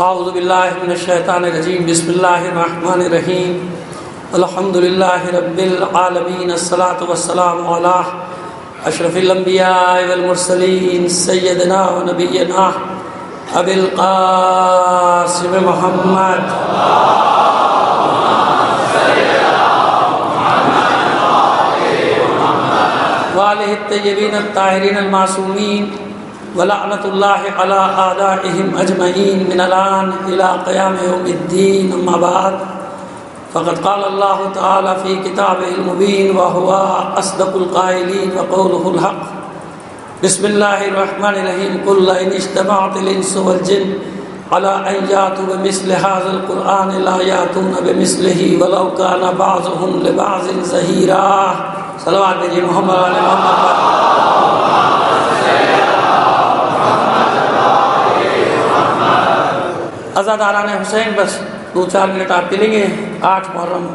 اعوذ باللہ من الشیطان الرجیم بسم اللہ الرحمن الرحیم الحمد للہ رب العالمین الصلاۃ والسلام علی اشرف الانبیاء والمرسلین سیدنا و نبینا ابی القاسم محمد وآلہ الطیبین الطاہرین المعصومین ولعنۃ اللہ علی اعدائہم اجمعین من الآن الی قیام یوم الدین اما بعد فقد قال اللہ تعالی فی کتابہ المبین وہو اصدق القائلین وقولہ الحق بسم اللہ الرحمن الرحیم قل ان اجتمعت الانس والجن علی ان یاتوا بمثل ھذا القرآن لا یاتون بمثلہ ولو کان بعضهم لبعض ظہیرا۔ صلوات دیجیے محمد علی محمد۔ عزاداران حسین، بس 2-4 منٹ آپ کے لیں گے۔ 8 محرم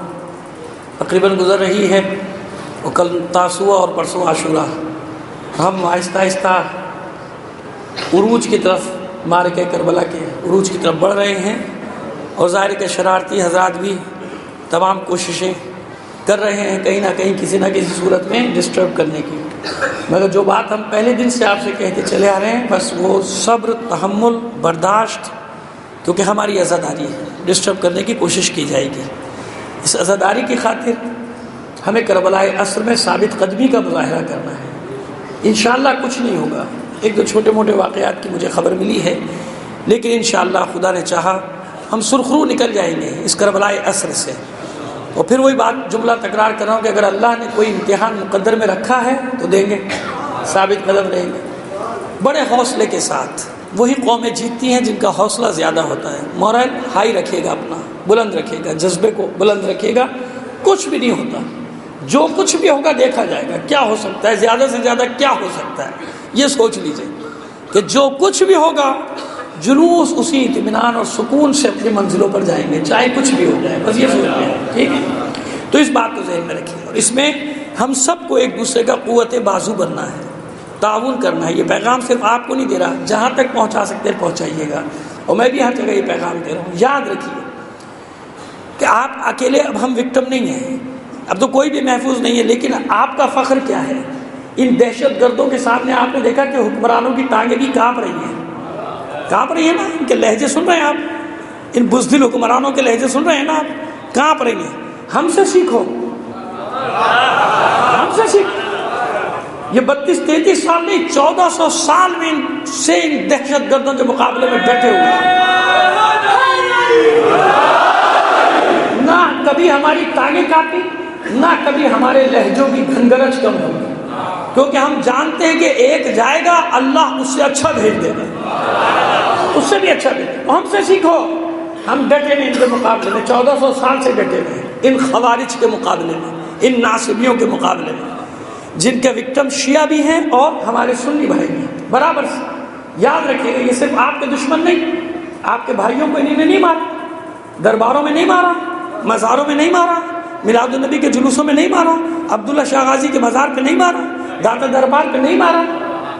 تقریباً گزر رہی ہے، اور کل تاسوعہ اور پرسوں عاشورہ۔ ہم آہستہ آہستہ عروج کی طرف، معرکہ کربلا کے عروج کی طرف بڑھ رہے ہیں، اور ظاہر کہ شرارتی حضرات بھی تمام کوششیں کر رہے ہیں کہیں نہ کہیں کسی نہ کسی صورت میں ڈسٹرب کرنے کی، مگر جو بات ہم پہلے دن سے آپ سے کہتے چلے آ رہے ہیں، بس وہ صبر، تحمل، برداشت، کیونکہ ہماری عزاداری ہے، ڈسٹرب کرنے کی کوشش کی جائے گی۔ اس عزاداری کی خاطر ہمیں کربلائے عصر میں ثابت قدمی کا مظاہرہ کرنا ہے۔ انشاءاللہ کچھ نہیں ہوگا، 1-2 چھوٹے موٹے واقعات کی مجھے خبر ملی ہے، لیکن انشاءاللہ خدا نے چاہا ہم سرخرو نکل جائیں گے اس کربلائے عصر سے۔ اور پھر وہی بات جملہ تکرار کر رہا ہوں کہ اگر اللہ نے کوئی امتحان مقدر میں رکھا ہے تو دیں گے، ثابت قدم رہیں گے بڑے حوصلے کے ساتھ۔ وہی قومیں جیتتی ہیں جن کا حوصلہ زیادہ ہوتا ہے، مورل ہائی رکھے گا، اپنا بلند رکھے گا، جذبے کو بلند رکھے گا، کچھ بھی نہیں ہوتا۔ جو کچھ بھی ہوگا دیکھا جائے گا، کیا ہو سکتا ہے، زیادہ سے زیادہ کیا ہو سکتا ہے، یہ سوچ لیجئے کہ جو کچھ بھی ہوگا جلوس اسی اطمینان اور سکون سے اپنی منزلوں پر جائیں گے، چاہے کچھ بھی ہو جائے، بس یہ سوچ لیں، ٹھیک ہے؟ تو اس بات کو ذہن میں رکھیے، اور اس میں ہم سب کو ایک دوسرے کا قوت بازو بننا ہے، تعاون کرنا ہے۔ یہ پیغام صرف آپ کو نہیں دے رہا، جہاں تک پہنچا سکتے ہیں پہنچائیے گا، اور میں بھی ہر جگہ یہ پیغام دے رہا ہوں۔ یاد رکھیے کہ آپ اکیلے، اب ہم وکٹم نہیں ہیں، اب تو کوئی بھی محفوظ نہیں ہے، لیکن آپ کا فخر کیا ہے؟ ان دہشت گردوں کے سامنے آپ نے دیکھا کہ حکمرانوں کی ٹانگیں بھی کانپ رہی ہیں، کانپ رہی ہیں نا، ان کے لہجے سن رہے ہیں آپ، ان بزدل حکمرانوں کے لہجے سن رہے ہیں نا آپ، کانپ رہی ہیں۔ ہم سے سیکھو، ہم سے سیکھو۔ یہ 32-33 سال نہیں، 1400 سال میں ان دہشت گردوں کے مقابلے میں ڈٹے ہوئے ہیں۔ نہ کبھی ہماری ٹانگیں کاٹی، نہ کبھی ہمارے لہجوں کی گھنگرج کم ہوگی، کیونکہ ہم جانتے ہیں کہ ایک جائے گا، اللہ اس سے اچھا بھیج دے گا، اس سے بھی اچھا بھیج دے گا۔ ہم سے سیکھو، ہم ڈٹے ہیں ان کے مقابلے میں، 1400 سال سے ڈٹے ہوئے ہیں ان خوارج کے مقابلے میں، ان ناصبیوں کے مقابلے میں، جن کے وکٹم شیعہ بھی ہیں اور ہمارے سنی بھائی بھی ہیں برابر سے۔ یاد رکھیے گا، یہ صرف آپ کے دشمن نہیں، آپ کے بھائیوں کو انہوں نے نہیں مارا، درباروں میں نہیں مارا، مزاروں میں نہیں مارا، میلاد النبی کے جلوسوں میں نہیں مارا، عبداللہ شاہ غازی کے مزار پہ نہیں مارا، داتا دربار پہ نہیں مارا،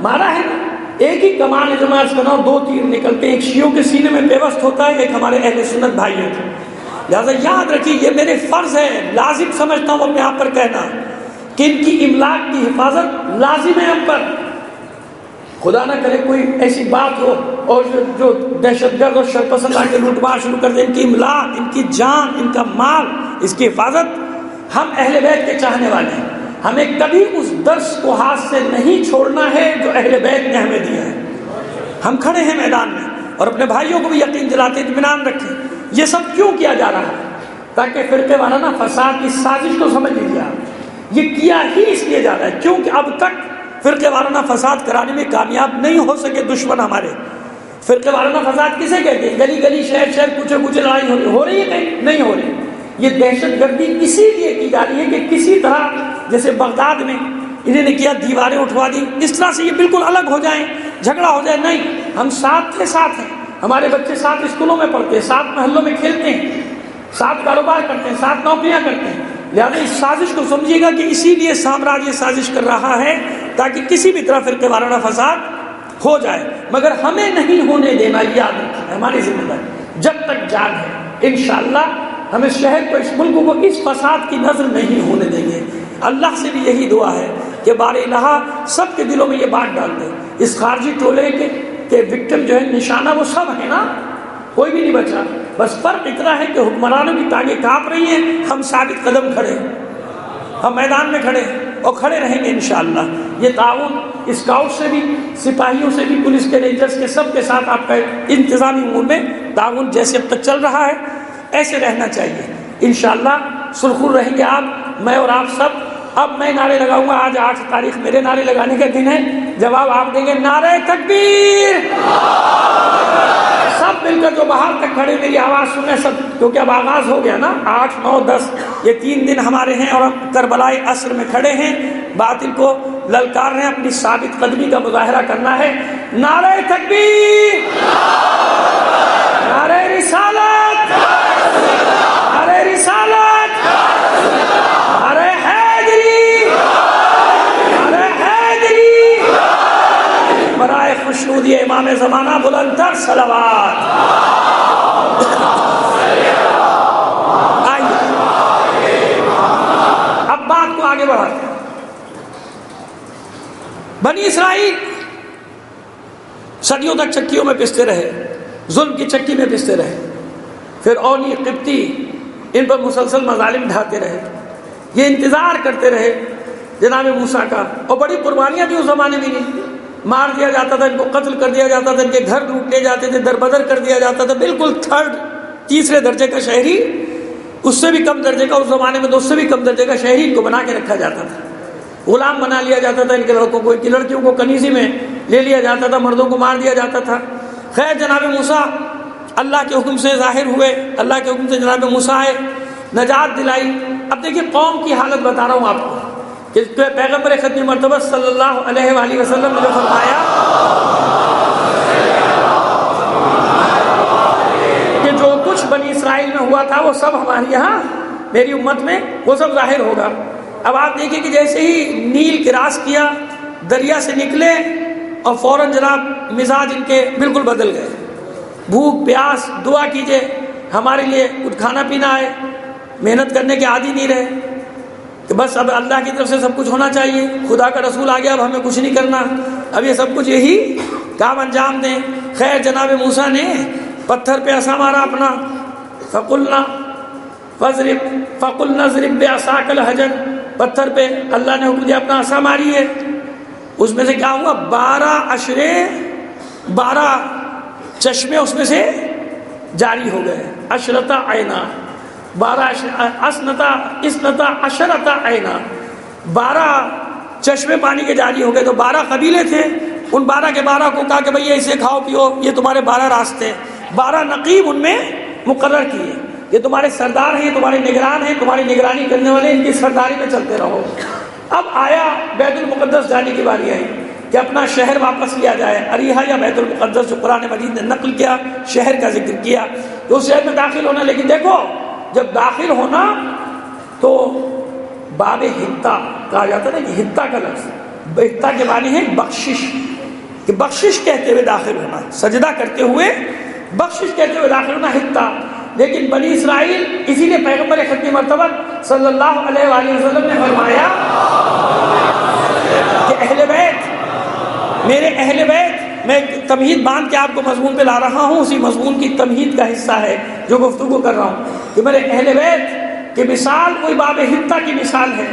مارا ہے نا۔ ایک ہی کمان ہے جو میں عرض کر رہا ہوں، 2 تیر نکلتے ہیں، ایک شیعوں کے سینے میں پیوست ہوتا ہے، ایک ہمارے اہل سنت بھائیوں کے۔ لہٰذا یاد رکھیے، یہ میرے فرض ہے، لازم سمجھتا ہوں اپنے آپ پر کہنا کہ ان کی املاک کی حفاظت لازم ہے ہم پر۔ خدا نہ کرے کوئی ایسی بات ہو اور جو دہشت گرد اور شرپسند آ کے لوٹ مار شروع کر دیں، ان کی املاک، ان کی جان، ان کا مال، اس کی حفاظت۔ ہم اہل بیت کے چاہنے والے ہیں، ہمیں کبھی اس درس کو ہاتھ سے نہیں چھوڑنا ہے جو اہل بیت نے ہمیں دیا ہے۔ ہم کھڑے ہیں میدان میں، اور اپنے بھائیوں کو بھی یقین دلاتے اطمینان رکھیں۔ یہ سب کیوں کیا جا رہا ہے؟ تاکہ فرقے وارانہ فساد کی سازش کو سمجھ لیجیے آپ، یہ کیا ہی اس لیے جا رہا ہے کیونکہ اب تک فرقے وارانہ فساد کرانے میں کامیاب نہیں ہو سکے دشمن ہمارے۔ فرقے وارانہ فساد کسے کہتے ہیں؟ گلی گلی، شہر شہر، کوچے کوچے لڑائی ہو رہی ہے کہیں؟ نہیں ہو رہی۔ یہ دہشت گردی اسی لیے کی جا رہی ہے کہ کسی طرح، جیسے بغداد میں انہوں نے کیا، دیواریں اٹھوا دی، اس طرح سے یہ بالکل الگ ہو جائیں، جھگڑا ہو جائے۔ نہیں، ہم ساتھ ہیں، ہمارے بچے ساتھ اسکولوں میں پڑھتے ہیں، ساتھ محلوں میں کھیلتے ہیں، ساتھ کاروبار کرتے ہیں، ساتھ نوکریاں کرتے ہیں۔ لہٰذا اس سازش کو سمجھیے گا کہ اسی لیے سامراج یہ سازش کر رہا ہے تاکہ کسی بھی طرح فرقے وارانہ فساد ہو جائے، مگر ہمیں نہیں ہونے دینا، یاد رکھیں ہماری ذمہ داری جب تک جان ہے۔ انشاءاللہ ہم اس شہر کو، اس ملک کو اس فساد کی نظر نہیں ہونے دیں گے۔ اللہ سے بھی یہی دعا ہے کہ بار الہ سب کے دلوں میں یہ بات ڈال دے، اس خارجی ٹولے کے وکٹم جو ہے نشانہ وہ سب ہے نا، کوئی بھی نہیں بچا، بس فرق اتنا ہے کہ حکمرانوں کی ٹانگیں کانپ رہی ہیں، ہم ثابت قدم کھڑے ہیں، ہم میدان میں کھڑے اور کھڑے رہیں گے انشاءاللہ۔ یہ تعاون اسکاؤٹ سے بھی، سپاہیوں سے بھی، پولیس کے رینجرز کے سب کے ساتھ آپ کا انتظامی امور میں تعاون جیسے اب تک چل رہا ہے ایسے رہنا چاہیے انشاءاللہ۔ سرخر رہیں گے آپ، میں اور آپ سب۔ اب میں نعرے لگاؤں گا، آج 8 تاریخ میرے نعرے لگانے کا دن ہے، جواب آپ دیں گے نعرہ تکبیر، سب مل کر جو باہر تک کھڑے میری آواز سنیں سب، کیونکہ اب آغاز ہو گیا نا، 8، 9، 10 یہ 3 دن ہمارے ہیں اور ہم کربلائے عصر میں کھڑے ہیں، باطل کو للکار رہے ہیں، اپنی ثابت قدمی کا مظاہرہ کرنا ہے۔ نعرہ تکبیر، نعرہ رسالت، نعرہ رسالت، نعرہ حیدری، نعرہ حیدری، برائے خوشنودی امام زمانہ بلند تر صلوات۔ آئیے اب بات کو آگے بڑھاتے ہیں۔ بنی اسرائیل صدیوں تک چکیوں میں پستے رہے، ظلم کی چکی میں پستے رہے، فرعونی قبطی ان پر مسلسل مظالم ڈھاتے رہے، یہ انتظار کرتے رہے جناب موسیٰ کا، اور بڑی قربانیاں بھی اس زمانے میں نہیں، مار دیا جاتا تھا، ان کو قتل کر دیا جاتا تھا، ان کے گھر لوٹ لیے جاتے تھے، دربدر کر دیا جاتا تھا، بالکل تیسرے درجے کا شہری، اس سے بھی کم درجے کا، اس زمانے میں تو اس سے بھی کم درجے کا شہری ان کو بنا کے رکھا جاتا تھا، غلام بنا لیا جاتا تھا ان کے لڑکوں کو، ان کی لڑکیوں کو کنیزی میں لے لیا جاتا تھا، مردوں کو مار دیا جاتا تھا۔ خیر جناب موسیٰ اللہ کے حکم سے ظاہر ہوئے، اللہ کے حکم سے جناب موسیٰ آئے، نجات دلائی۔ اب دیکھیے قوم کی حالت بتا رہا ہوں آپ کو، کہ پیغمبر ختم مرتبہ صلی اللہ علیہ وآلہ وسلم نے جو فرمایا کہ جو کچھ بنی اسرائیل میں ہوا تھا وہ سب ہمارے یہاں میری امت میں وہ سب ظاہر ہوگا۔ اب آپ دیکھیں کہ جیسے ہی نیل کراس کیا، دریا سے نکلے اور فوراً جناب مزاج ان کے بالکل بدل گئے، بھوک پیاس، دعا کیجئے ہمارے لیے کچھ کھانا پینا آئے، محنت کرنے کے عادی نہیں رہے کہ بس اب اللہ کی طرف سے سب کچھ ہونا چاہیے، خدا کا رسول آ گیا اب ہمیں کچھ نہیں کرنا، اب یہ سب کچھ یہی کام انجام دیں۔ خیر جناب موسیٰ نے پتھر پہ عصا مارا اپنا، فقلنا اضرب بعصاک الحجر، پتھر پہ اللہ نے حکم دیا اپنا عصا ماری ہے، اس میں سے کیا ہوا 12 چشمے اس میں سے جاری ہو گئے، عشرتا عینا، 12 عینا، 12 چشمے پانی کے جاری ہو گئے۔ تو 12 قبیلے تھے، ان 12 کے 12 کو کہا کہ بھئی اسے کھاؤ پیو، یہ تمہارے 12 راستے، 12 نقیب ان میں مقرر کیے، یہ تمہارے سردار ہیں، تمہارے نگران ہیں، تمہاری نگرانی کرنے والے، ان کی سرداری میں چلتے رہو۔ اب آیا بیت المقدس جانے کی باری آئی کہ اپنا شہر واپس لیا جائے، اریحا یا بیت المقدس جو قرآن مجید نے نقل کیا، شہر کا ذکر کیا، تو اس شہر میں داخل ہونا۔ لیکن دیکھو جب داخل ہونا تو باب حتہ کہا جاتا ہے کہ حتہ کا لفظ، حتہ کے معنی ہے بخشش، کہ بخشش کہتے ہوئے داخل ہونا، سجدہ کرتے ہوئے بخشش کہتے ہوئے داخل ہونا حتہ۔ لیکن بنی اسرائیل، اسی لیے پیغمبر ختم مرتبہ صلی اللہ علیہ وآلہ وسلم نے فرمایا کہ اہل بیت، میرے اہل بیت، میں تمہید باندھ کے آپ کو مضمون پہ لا رہا ہوں، اسی مضمون کی تمہید کا حصہ ہے جو گفتگو کر رہا ہوں، کہ میرے اہل بیت کی مثال کوئی باب حتہ کی مثال ہے،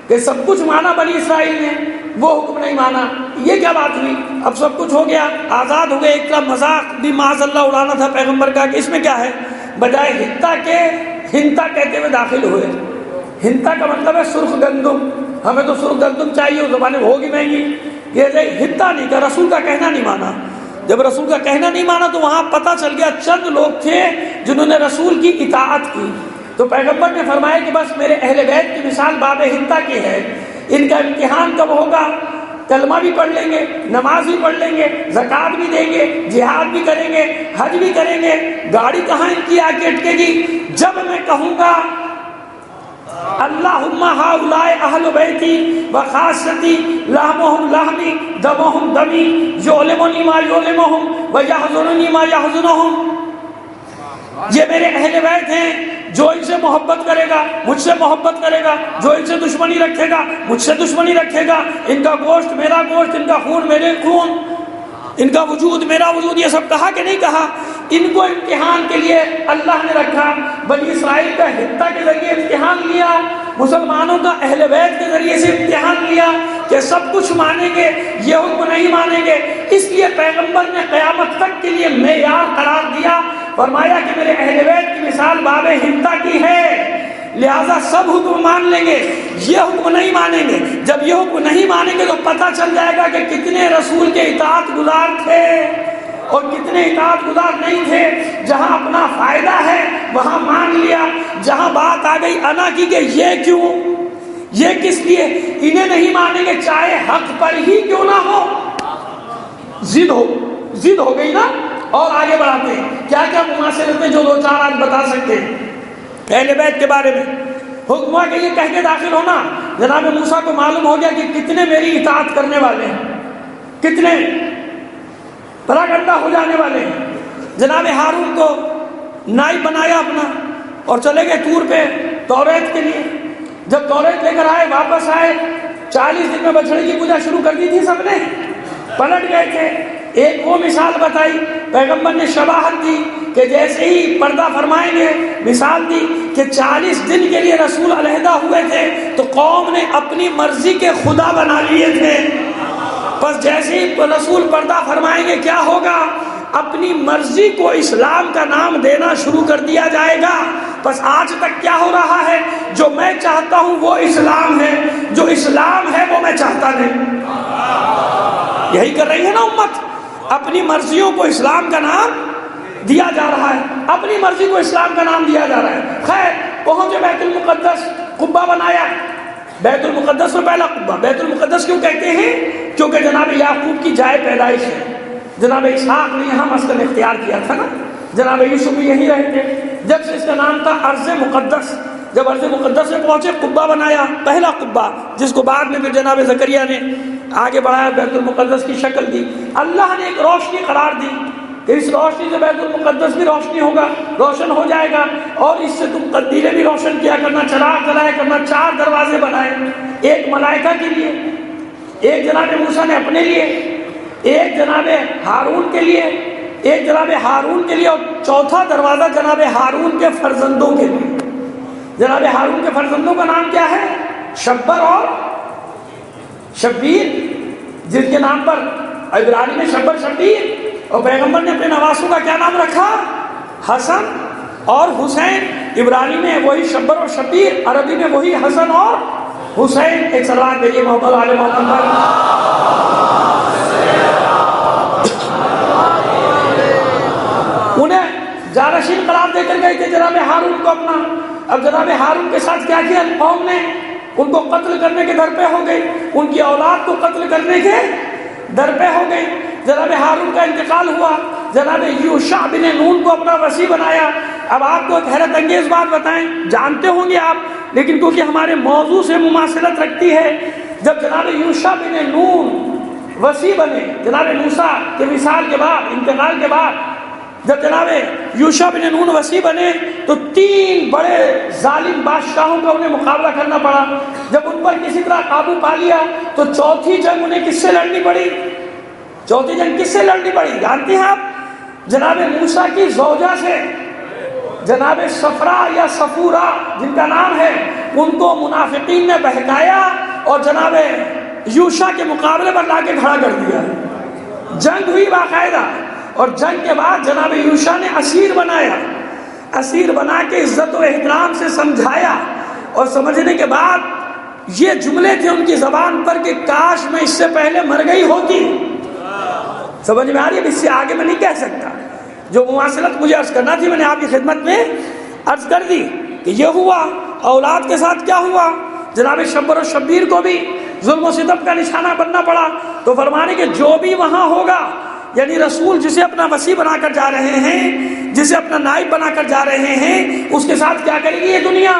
کہ سب کچھ مانا بنی اسرائیل نے، وہ حکم نہیں مانا۔ یہ کیا بات ہوئی؟ اب سب کچھ ہو گیا، آزاد ہو گئے، ایک طرح مذاق بھی معاذ اللہ اڑانا تھا پیغمبر کا کہ اس میں کیا ہے، بجائے حتہ کے ہنتا کہتے ہوئے داخل ہوئے۔ ہنتا کا مطلب ہے سرخ گندم، ہمیں تو سرخ گندم چاہیے، اس زمانے میں ہوگی مہنگی، یہ ہنتا نہیں تھا، رسول کا کہنا نہیں مانا۔ جب رسول کا کہنا نہیں مانا تو وہاں پتہ چل گیا چند لوگ تھے جنہوں نے رسول کی اطاعت کی، تو پیغمبر نے فرمایا کہ بس میرے اہل بیت کی مثال باب ہنتا کی ہے، ان کا امتحان کب ہوگا؟ کلمہ بھی پڑھ لیں گے، نماز بھی پڑھ لیں گے، زکوٰۃ بھی دیں گے، جہاد بھی کریں گے، حج بھی کریں گے، گاڑی کہاں ان کی آ کے اٹکے گی؟ جب میں کہوں گا اللہم ہؤلاء اہل بیتی وخاصتی لحمہم لحمی دمہم دمی یعلمنی ما یعلمہم ویحزننی ما یحزنہم. یہ میرے اہل بیت ہیں، جو ان سے محبت کرے گا مجھ سے محبت کرے گا، جو ان سے دشمنی رکھے گا مجھ سے دشمنی رکھے گا. ان کا گوشت میرا گوشت، ان کا خون میرے خون، ان کا وجود میرا وجود. یہ سب کہا کہ نہیں کہا؟ ان کو امتحان کے لیے اللہ نے رکھا. بنی اسرائیل کا حتہ کے ذریعے امتحان لیا، مسلمانوں کا اہل بیت کے ذریعے سے امتحان لیا کہ سب کچھ مانیں گے، یہ حکم نہیں مانیں گے. اس لیے پیغمبر نے قیامت تک کے لیے معیار قرار دیا، فرمایا کہ میرے اہل بیت کی مثال باب حنطہ کی ہے، لہذا سب حکم مان لیں گے، یہ حکم نہیں مانیں گے. جب یہ حکم نہیں مانیں گے تو پتہ چل جائے گا کہ کتنے رسول کے اطاعت گزار تھے اور کتنے اطاعت گزار نہیں تھے. جہاں اپنا فائدہ ہے وہاں مان لیا، جہاں بات آ گئی انا کی کہ یہ کیوں، یہ کس لیے، انہیں نہیں مانیں گے چاہے حق پر ہی کیوں نہ ہو. ضد ہو گئی نا. اور آگے بڑھاتے ہیں کیا کیا مماثلتیں جو دو چار آج بتا سکتے ہیں اہل بیت کے بارے میں. حکم ہوا کہ یہ کہہ کے داخل ہونا. جناب موسیٰ کو معلوم ہو گیا کہ کتنے میری اطاعت کرنے والے ہیں، کتنے پراگندہ ہو جانے والے ہیں. جناب ہارون کو نائب بنایا اپنا اور چلے گئے طور پہ توریت کے لیے. جب توریت لے کر آئے واپس آئے 40 دن میں بچڑے کی پوجا شروع کر دی تھی، سب نے پلٹ گئے تھے. ایک وہ مثال بتائی، پیغمبر نے شباہت دی کہ جیسے ہی پردہ فرمائیں گے، مثال دی کہ 40 دن کے لیے رسول علیحدہ ہوئے تھے تو قوم نے اپنی مرضی کے خدا بنا لیے تھے. بس جیسے ہی رسول پردہ فرمائیں گے کیا ہوگا؟ اپنی مرضی کو اسلام کا نام دینا شروع کر دیا جائے گا. بس آج تک کیا ہو رہا ہے؟ جو میں چاہتا ہوں وہ اسلام ہے، جو اسلام ہے وہ میں چاہتا نہیں. یہی کر رہی ہے نا امت، اپنی مرضیوں کو اسلام کا نام دیا جا رہا ہے، اپنی مرضی کو اسلام کا نام دیا جا رہا ہے. خیر پہنچے بیت المقدس، قبہ بنایا. بیت المقدس میں پہلا قبہ. بیت المقدس کیوں کہتے ہیں؟ کیونکہ جناب یعقوب کی جائے پیدائش ہے. جناب اسحاق نے یہاں مسکن اختیار کیا تھا نا، جناب یوسف بھی یہیں رہے تھے. جب سے اس کا نام تھا ارض مقدس. جب ارض مقدس میں پہنچے قبہ بنایا، پہلا قبہ، جس کو بعد میں پھر جناب زکریا نے آگے بڑھایا، بیت المقدس کی شکل دی. اللہ نے ایک روشنی قرار دی کہ اس روشنی سے بیت المقدس بھی روشنی ہوگا، روشن ہو جائے گا، اور اس سے تم قندیلیں بھی روشن کیا کرنا، چراغ جلایا کرنا. 4 دروازے بنائے، ایک ملائکہ کے لیے، ایک جناب موسیٰ نے اپنے لیے، ایک جناب ہارون کے لیے، ایک جناب ہارون کے لیے، اور چوتھا دروازہ جناب ہارون کے فرزندوں کے لیے. جناب ہارون کے فرزندوں کا نام کیا ہے؟ شبر اور شبیر، جن کے نام پر عبرانی میں شبر شبیر، اور پیغمبر نے اپنے نواسوں کا کیا نام رکھا؟ حسن اور حسین. عبرانی میں وہی شبر اور شبیر، عربی میں وہی حسن اور حسین. ایک صلوات بھیجیے محمد علیہ محمد. انہیں جانشین قرار دے کر گئے تھے جناب ہارون کو اپنا. اب جناب ہارون کے ساتھ کیا کیا قوم نے؟ ان کو قتل کرنے کے در پہ ہو گئی، ان کی اولاد کو قتل کرنے کے در پہ ہو گئی. جناب ہارون کا انتقال ہوا، جناب یوشع بن نون کو اپنا وصی بنایا. اب آپ کو ایک حیرت انگیز بات بتائیں، جانتے ہوں گے آپ، لیکن کیونکہ ہمارے موضوع سے مماثلت رکھتی ہے. جب جناب یوشع بن نون وصی بنے جناب موسیٰ کے وصال کے بعد، انتقال کے بعد، جب جناب یوشع بن نون وصی بنے تو 3 بڑے ظالم بادشاہوں کا انہیں مقابلہ کرنا پڑا. جب ان پر کسی طرح قابو پا لیا تو چوتھی جنگ انہیں کس سے لڑنی پڑی؟ چوتھی جنگ کس سے لڑنی پڑی جانتے ہیں آپ؟ جناب موسیٰ کی زوجہ سے. جناب صفرا یا صفورا جن کا نام ہے، ان کو منافقین نے بہکایا اور جناب یوشع کے مقابلے پر لا کے کھڑا کر دیا. جنگ ہوئی باقاعدہ، اور جنگ کے بعد جناب یوشع نے اسیر بنایا. اسیر بنا کے عزت و احترام سے سمجھایا، اور سمجھنے کے بعد یہ جملے تھے ان کی زبان پر کہ کاش میں اس سے پہلے مر گئی ہوتی. سمجھ میں آ رہی ہے؟ اس سے آگے میں نہیں کہہ سکتا. جو مواصلت مجھے عرض کرنا تھی میں نے آپ کی خدمت میں عرض کر دی کہ یہ ہوا. اولاد کے ساتھ کیا ہوا؟ جناب شبر و شبیر کو بھی ظلم و ستم کا نشانہ بننا پڑا. تو فرمانے کہ جو بھی وہاں ہوگا، یعنی رسول جسے اپنا وصی بنا کر جا رہے ہیں، جسے اپنا نائب بنا کر جا رہے ہیں، اس کے ساتھ کیا کرے گی یہ دنیا؟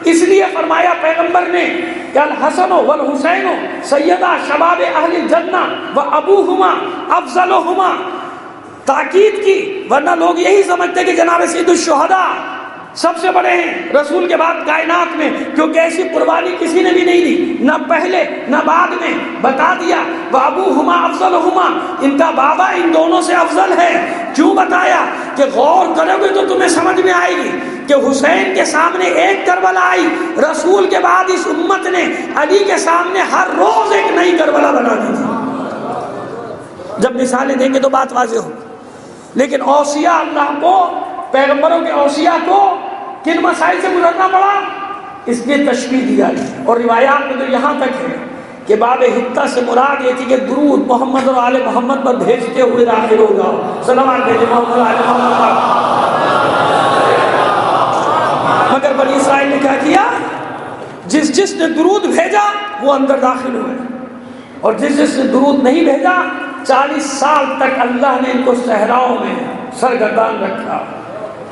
اس لیے فرمایا پیغمبر نے کہ الحسن والحسین سیدہ شباب اہل الجنہ و ابوہما افضلہما، تاکید کی، ورنہ لوگ یہی سمجھتے کہ جناب سید الشہداء سب سے بڑے ہیں رسول کے بعد کائنات میں، کیونکہ ایسی قربانی کسی نے بھی نہیں دی، نہ پہلے نہ بعد میں۔ بتا دیا وَأَبُوهُمَا أَفْضَلُهُمَا، ان کا بابا ان دونوں سے افضل ہے۔ کیوں بتایا؟ کہ غور کرو گے تو تمہیں سمجھ میں آئے گی کہ حسین کے سامنے ایک کربلا آئی، رسول کے بعد اس امت نے علی کے سامنے ہر روز ایک نئی کربلا بنا دی تھی۔ جب مثالیں دیں گے تو بات واضح ہو۔ لیکن اوصیاء اللہ کو، پیغمبروں کے اوصیاء کو کن مسائل سے گزرنا پڑا؟ اس لیے تشبیہ دیا ہے۔ اور روایات میں تو یہاں تک ہے کہ باب حتہ سے مراد یہ تھی کہ درود محمد اور آل محمد پر بھیجتے ہوئے داخل ہوگا، سلام بھیجے محمد آل محمد پر۔ مگر بنی اسرائیل نے کیا کیا؟ جس نے درود بھیجا وہ اندر داخل ہوئے، اور جس نے درود نہیں بھیجا 40 سال تک اللہ نے ان کو صحراؤں میں سرگردان رکھا،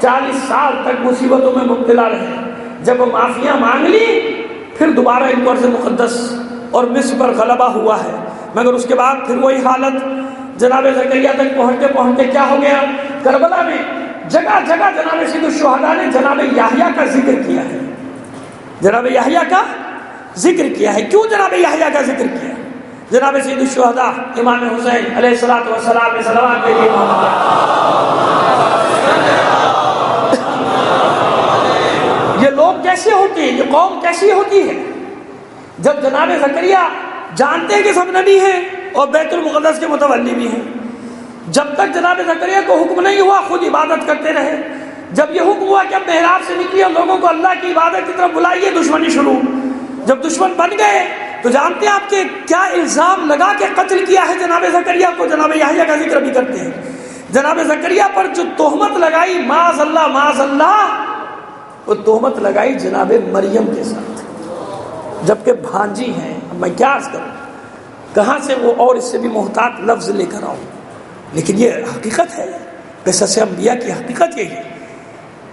40 سال تک مصیبتوں میں مبتلا رہے۔ جب وہ معافیاں مانگ لی پھر دوبارہ ان کو ارض مقدس اور مصر پر غلبہ ہوا ہے، مگر اس کے بعد پھر وہی حالت جناب زکریا تک پہنچتے پہنچتے کیا ہو گیا؟ کربلا میں جگہ جگہ جناب سید الشہداء نے جناب یحییٰ کا ذکر کیا ہے، جناب یحییٰ کا ذکر کیا ہے۔ کیوں جناب یحییٰ کا ذکر کیا؟ جناب سید الشہداء امام حسین علیہ الصلوۃ والسلام نے صلوات بھیجی۔ یہ لوگ کیسے ہوتے ہیں، یہ قوم کیسی ہوتی ہے؟ جب جناب زکریا جانتے ہیں کہ سب نبی ہیں اور بیت المقدس کے متولی بھی ہیں، جب تک جناب زکریا کو حکم نہیں ہوا خود عبادت کرتے رہے۔ جب یہ حکم ہوا کہ اب محراب سے نکلیے اور لوگوں کو اللہ کی عبادت کی طرف بلائیے، دشمنی شروع۔ جب دشمن بن گئے تو جانتے ہیں آپ کے کیا الزام لگا کے قتل کیا ہے جناب زکریا کو؟ جناب یحییٰ کا ذکر بھی کرتے ہیں۔ جناب زکریا پر جو تہمت لگائی، معاذ اللہ معاذ اللہ، وہ تہمت لگائی جناب مریم کے ساتھ، جبکہ بھانجی ہیں۔ اب میں کیا عرض کروں، کہاں سے وہ اور اس سے بھی محتاط لفظ لے کر آؤں، لیکن یہ حقیقت ہے، قصص انبیاء کی حقیقت یہی ہے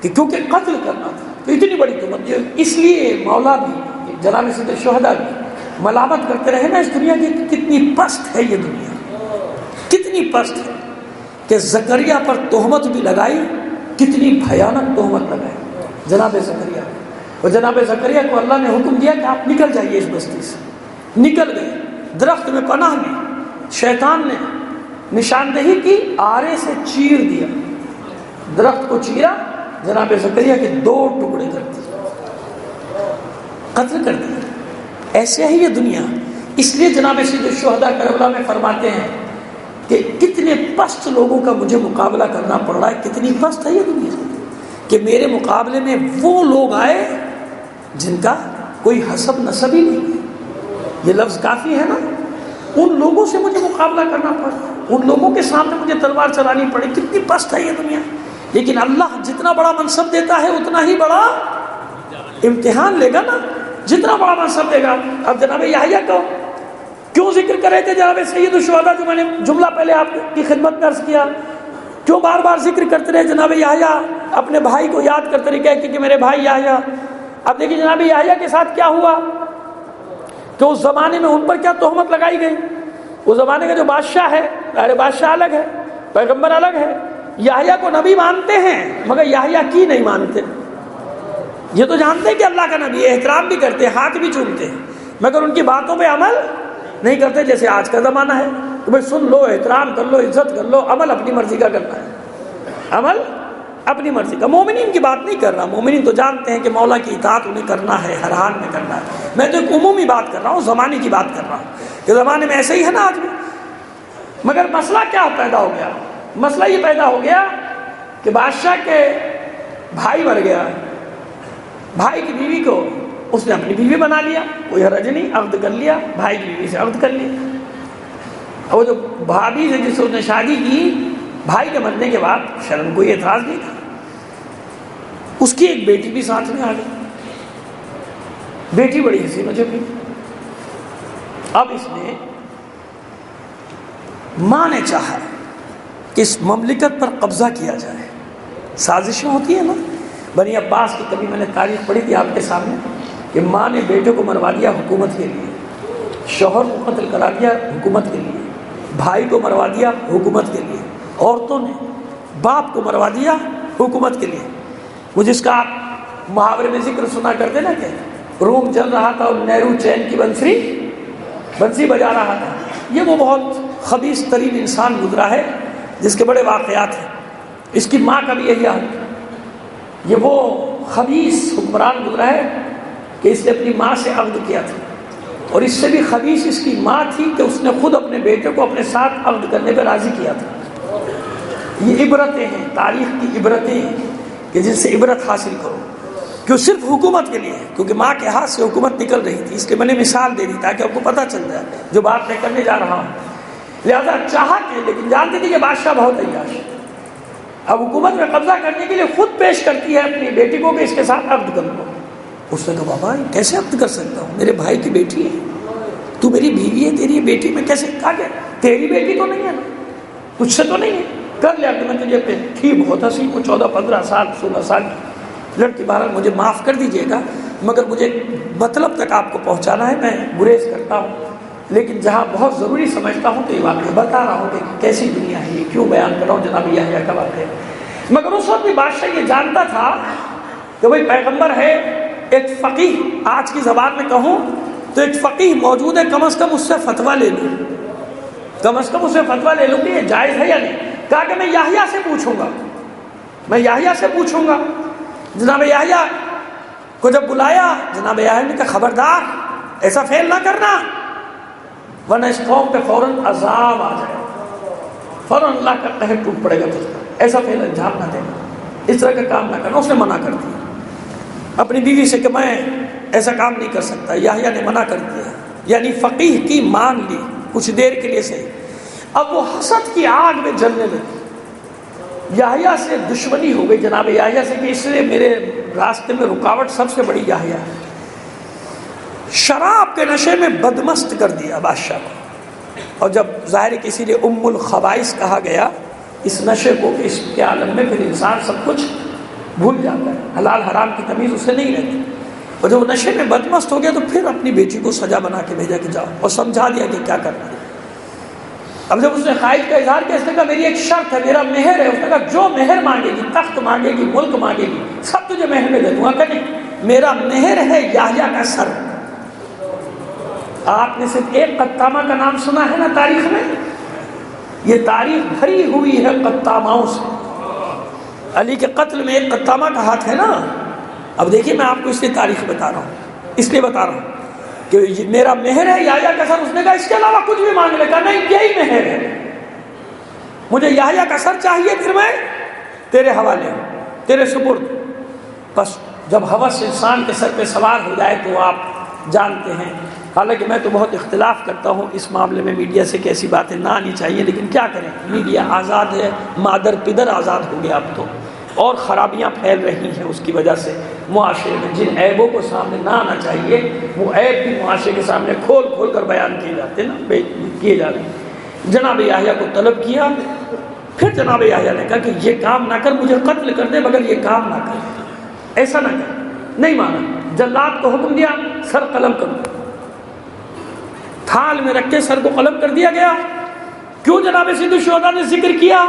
کہ کیونکہ قتل کرنا تھا تو اتنی بڑی تہمت۔ اس لیے مولا بھی جناب سید الشہداء بھی ملامت کرتے رہے نا اس دنیا کی، کتنی پست ہے یہ دنیا، کتنی پست ہے کہ زکریا پر تہمت بھی لگائی، کتنی بھیانک تہمت لگائی جناب زکریا۔ اور جناب زکریا کو اللہ نے حکم دیا کہ آپ نکل جائیے اس بستی سے، نکل گئے، درخت میں پناہ لی۔ شیطان نے نشاندہی کی، آرے سے چیر دیا، درخت کو چیرا، جناب زکریا کے 2 ٹکڑے کر دیے، قتل کر دیا۔ ایسے ہی یہ دنیا۔ اس لیے جناب سید الشہداء کربلا میں فرماتے ہیں کہ کتنے پست لوگوں کا مجھے مقابلہ کرنا پڑ رہا ہے، کتنی پست ہے یہ دنیا کہ میرے مقابلے میں وہ لوگ آئے جن کا کوئی حسب نسب ہی نہیں۔ یہ لفظ کافی ہے نا، ان لوگوں سے مجھے مقابلہ کرنا پڑا، ان لوگوں کے سامنے مجھے تلوار چلانی پڑی، کتنی پست ہے یہ دنیا۔ لیکن اللہ جتنا بڑا منصب دیتا ہے اتنا ہی بڑا امتحان لے گا نا، جتنا بڑا منصب دے گا۔ اب جناب یحییٰ کو کیوں ذکر کر رہے تھے جناب سید الشہداء، جو میں نے جملہ پہلے آپ کی خدمت میں عرض کیا، کیوں بار بار ذکر کرتے رہے جناب یحییٰ، اپنے بھائی کو یاد کرتے رہے کہتے کہ میرے بھائی یحییٰ۔ اب دیکھیے جناب یحییٰ کے ساتھ کیا ہوا کہ اس زمانے میں ان پر کیا تہمت لگائی گئی۔ اس زمانے کا جو بادشاہ ہے، ارے بادشاہ الگ ہے، پیغمبر الگ ہے، یحییٰ کو نبی مانتے ہیں مگر یحییٰ کی نہیں مانتے۔ یہ تو جانتے ہیں کہ اللہ کا نبی ہے، احترام بھی کرتے ہیں، ہاتھ بھی چومتے ہیں، مگر ان کی باتوں پہ عمل نہیں کرتے۔ جیسے آج کا زمانہ ہے تو بھائی سن لو، احترام کر لو، عزت کر لو، عمل اپنی مرضی کا کرنا ہے، عمل اپنی مرضی کا۔ مومنین کی بات نہیں کر رہا، مومنین تو جانتے ہیں کہ مولا کی اطاعت انہیں کرنا ہے، ہر حال میں کرنا ہے۔ میں تو ایک عمومی بات کر رہا ہوں، زمانے کی بات کر رہا ہوں کہ زمانے میں ایسے ہی ہے نا آج بھی۔ مگر مسئلہ کیا پیدا ہو گیا؟ مسئلہ یہ پیدا ہو گیا کہ بادشاہ کے بھائی مر گیا، بھائی کی بیوی کو اس نے اپنی بیوی بنا لیا، کوئی حرج نہیں، عقد کر لیا، بھائی کی بیوی سے عقد کر لیا۔ اور وہ جو بھابھی سے جس سے اس نے شادی کی، بھائی کے مرنے کے بعد شرم کوئی اعتراض نہیں تھا، اس کی ایک بیٹی بھی ساتھ میں آ گئی، بیٹی بڑی حسین و جمیل۔ اب اس نے ماں نے چاہا کہ اس مملکت پر قبضہ کیا جائے، سازشیں ہوتی ہیں نا، بنی عباس کی کبھی میں نے تاریخ پڑھی تھی آپ کے سامنے کہ ماں نے بیٹے کو مروا دیا حکومت کے لیے، شوہر کو قتل کرا دیا حکومت کے لیے، بھائی کو مروا دیا حکومت کے لیے، عورتوں نے باپ کو مروا دیا حکومت کے لیے۔ وہ جس کا آپ محاورے میں ذکر سنا کرتے نا کہ روم جل رہا تھا اور نہرو چین کی بنسی بجا رہا تھا، یہ وہ بہت خبیث ترین انسان گزرا ہے جس کے بڑے واقعات ہیں۔ اس کی ماں کا بھی یہی حال، یہ وہ خبیث حکمران گزرا ہے کہ اس نے اپنی ماں سے عقد کیا تھا، اور اس سے بھی خبیث اس کی ماں تھی کہ اس نے خود اپنے بیٹے کو اپنے ساتھ عقد کرنے پہ راضی کیا تھا۔ یہ عبرتیں ہیں، تاریخ کی عبرتیں ہیں کہ جن سے عبرت حاصل کرو، کہ صرف حکومت کے لیے ہے، کیونکہ ماں کے ہاتھ سے حکومت نکل رہی تھی، اس کے میں نے مثال دے دی تاکہ آپ کو پتہ چل جائے جو بات میں کرنے جا رہا ہوں۔ لہذا چاہا کہ لیکن جانتی تھی کہ بادشاہ بہت عیاش ہے، اب حکومت میں قبضہ کرنے کے لیے خود پیش کرتی ہے اپنی بیٹی کو کہ اس کے ساتھ عقد کر لو۔ اس نے کہا بابا کیسے عقد کر سکتا ہوں، میرے بھائی کی بیٹی ہے، تو میری بیوی ہے، تیری بیٹی میں کیسے؟ کہا کہ تیری بیٹی تو نہیں ہے نا، تجھ سے تو نہیں ہے، کر لیا کہ میں تجھے پہ تھی بہت ہنسی کو 14-15 سال 16 سال کی لڑکی، بہرحال مجھے معاف کر دیجیے گا مگر مجھے مطلب تک آپ کو پہنچانا ہے، میں گریز کرتا ہوں، لیکن جہاں بہت ضروری سمجھتا ہوں تو یہ واقعہ بتا رہا ہوں کہ کیسی دنیا ہے، یہ کیوں بیان کر رہا ہوں جناب یحییٰ کا واقعہ۔ مگر اس وقت بھی بادشاہ یہ جانتا تھا کہ بھائی پیغمبر ہے، ایک فقیہ، آج کی زبان میں کہوں تو ایک فقیہ موجود ہے، کم از کم اس سے فتویٰ لے لوں، کم از کم اس سے فتویٰ لے لوں کہ یہ جائز ہے یا نہیں۔ کہا کہ میں یحییٰ سے پوچھوں گا، میں یحییٰ سے پوچھوں گا۔ جناب یحییٰ کو جب بلایا، جناب یحییٰ نے کہا خبردار ایسا فعل نہ کرنا ورنہ اس قوم پہ فوراً عذاب آ جائے، فوراً اللہ کا قہر ٹوٹ پڑے گا تجھ پر، ایسا فعل انجام نہ دینا، اس طرح کا کام نہ کرنا۔ اس نے منع کر دیا اپنی بیوی سے کہ میں ایسا کام نہیں کر سکتا، یحییٰ نے منع کر دیا، یعنی فقیہ کی مان لی کچھ دیر کے لیے صحیح۔ اب وہ حسد کی آگ میں جلنے لگی، یحییٰ سے دشمنی ہو گئی جناب یحییٰ سے کہ اس لیے میرے راستے میں رکاوٹ سب سے بڑی یحییٰ ہے۔ شراب کے نشے میں بدمست کر دیا بادشاہ کو، اور جب ظاہر کسی لیے ام الخبائث کہا گیا اس نشے کو کہ اس کے عالم میں پھر انسان سب کچھ بھول جاتا ہے، حلال حرام کی تمیز اسے نہیں رہتی، اور جب وہ نشے میں بدمست ہو گیا تو پھر اپنی بیٹی کو سزا بنا کے بھیجا کہ جاؤ، اور سمجھا دیا کہ کیا کرنا ہے۔ اب جب اس نے خواہش کا اظہار کیا، اس نے کہا میری ایک شرط ہے، میرا مہر ہے، اس نے کہا جو مہر مانگے گی، تخت مانگے گی، ملک مانگے گی، سب تجھے مہر میں دے دوں گا۔ کہ نہیں، میرا مہر ہے یحییٰ کا سر۔ آپ نے صرف ایک قطامہ کا نام سنا ہے نا تاریخ میں، یہ تاریخ بھری ہوئی ہے قطاماؤں سے، علی کے قتل میں ایک قطامہ کا ہاتھ ہے نا۔ اب دیکھیے میں آپ کو اس لیے تاریخ بتا رہا ہوں، اس لیے بتا رہا ہوں کہ میرا مہر ہے یحییٰ کا سر۔ اس نے کہا اس کے علاوہ کچھ بھی مانگ لے، کہا نہیں یہی مہر ہے، مجھے یحییٰ کا سر چاہیے، پھر میں تیرے حوالے ہوں، تیرے سپرد۔ بس جب ہوس انسان کے سر پہ سوار ہو جائے تو آپ جانتے ہیں، حالانکہ میں تو بہت اختلاف کرتا ہوں اس معاملے میں میڈیا سے کہ ایسی باتیں نہ آنی چاہیے، لیکن کیا کریں، میڈیا آزاد ہے، مادر پدر آزاد ہو گیا اب تو، اور خرابیاں پھیل رہی ہیں اس کی وجہ سے معاشرے میں، جن عیبوں کو سامنے نہ آنا چاہیے وہ عیب بھی معاشرے کے سامنے کھول کھول کر بیان کیے جاتے ہیں نا، کیے جا رہے ہیں۔ جناب یحییٰ کو طلب کیا، پھر جناب یحییٰ نے کہا کہ یہ کام نہ کر، مجھے قتل کر دے مگر یہ کام نہ کر، ایسا نہ کر۔ نہیں مانا، جلاد کو حکم دیا سر قلم کرو، تھال میں رکھ کے سر کو قلم کر دیا گیا۔ کیوں جناب سید الشہداء نے ذکر کیا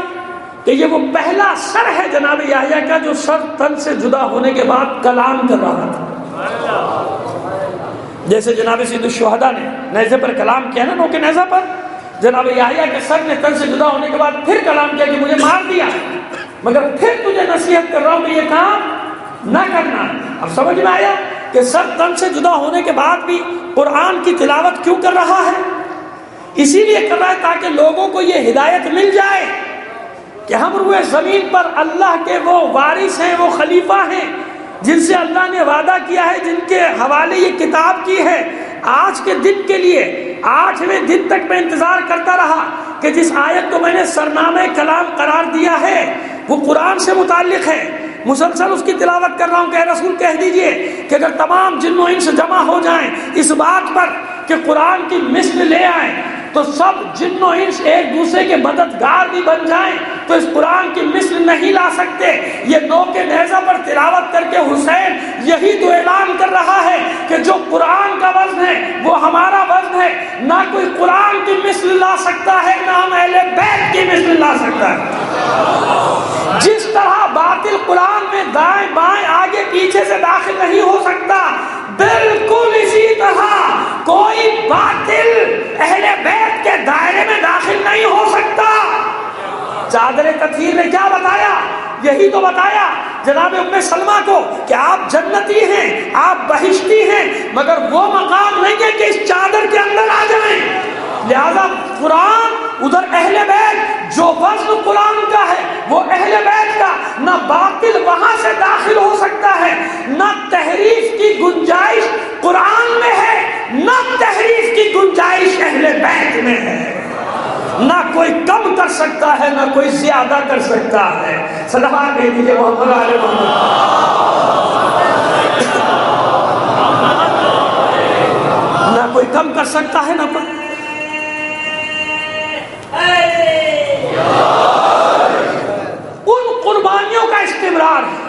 کہ یہ وہ پہلا سر ہے جناب یحییٰ کا جو سر تن سے جدا ہونے کے بعد کلام کر رہا تھا۔ جیسے جناب سید الشہداء نے نیزے پر کلام کیا نا، نو کے نیزہ پر، جناب یحییٰ کے سر نے تن سے جدا ہونے کے بعد پھر کلام کیا کہ مجھے مار دیا مگر پھر تجھے نصیحت کر رہا ہوں کہ یہ کام نہ کرنا۔ اب سمجھ میں آیا کہ سر تن سے جدا ہونے کے بعد بھی قرآن کی تلاوت کیوں کر رہا ہے؟ اسی لیے کر رہا ہے تاکہ لوگوں کو یہ ہدایت مل جائے کہ ہم روئے زمین پر اللہ کے وہ وارث ہیں، وہ خلیفہ ہیں جن سے اللہ نے وعدہ کیا ہے، جن کے حوالے یہ کتاب کی ہے۔ آج کے دن کے لیے 8ویں دن تک میں انتظار کرتا رہا کہ جس آیت کو میں نے سرنامہ کلام قرار دیا ہے وہ قرآن سے متعلق ہے، مسلسل اس کی تلاوت کر رہا ہوں کہ اے رسول کہہ دیجئے کہ اگر تمام جن و انس جمع ہو جائیں اس بات پر کہ قرآن کی مثل لے آئیں تو سب جن و انس ایک دوسرے کے مددگار بھی بن جائیں تو اس قرآن کی مثل نہیں لا سکتے۔ یہ نوک نیزہ پر تلاوت کر کے حسین یہی تو اعلان کر رہا ہے کہ جو قرآن کا وزن ہے وہ ہمارا وزن ہے، نہ کوئی قرآن کی مثل لا سکتا ہے، نہ ہم اہل بیت کی مثل لا سکتا ہے۔ جس طرح باطل قرآن میں دائیں بائیں آگے پیچھے سے داخل نہیں ہو سکتا، بالکل اسی طرح کوئی باطل اہل بیت کے دائرے میں داخل نہیں ہو سکتا۔ چادر تطہیر نے کیا بتایا؟ یہی تو بتایا جناب ام سلمہ کو کہ آپ جنتی ہیں، آپ بہشتی ہیں، مگر وہ مقام نہیں ہے کہ اس چادر کے اندر آ جائیں۔ لہذا قرآن ادھر اہل بیت، جو وزن قرآن کا ہے وہ اہل بیت کا، نہ باطل وہاں سے داخل ہو سکتا ہے، نہ تحریف کی گنجائش قرآن میں ہے، نہ تحریف کی گنجائش اہل بیت میں ہے۔ نہ کوئی کم کر سکتا ہے، نہ کوئی زیادہ کر سکتا ہے۔ صلوات دے دیجئے محمد علیہ محمد۔ نہ کوئی کم کر سکتا ہے، نہ کوئی۔ ان قربانیوں کا استمرار ہے،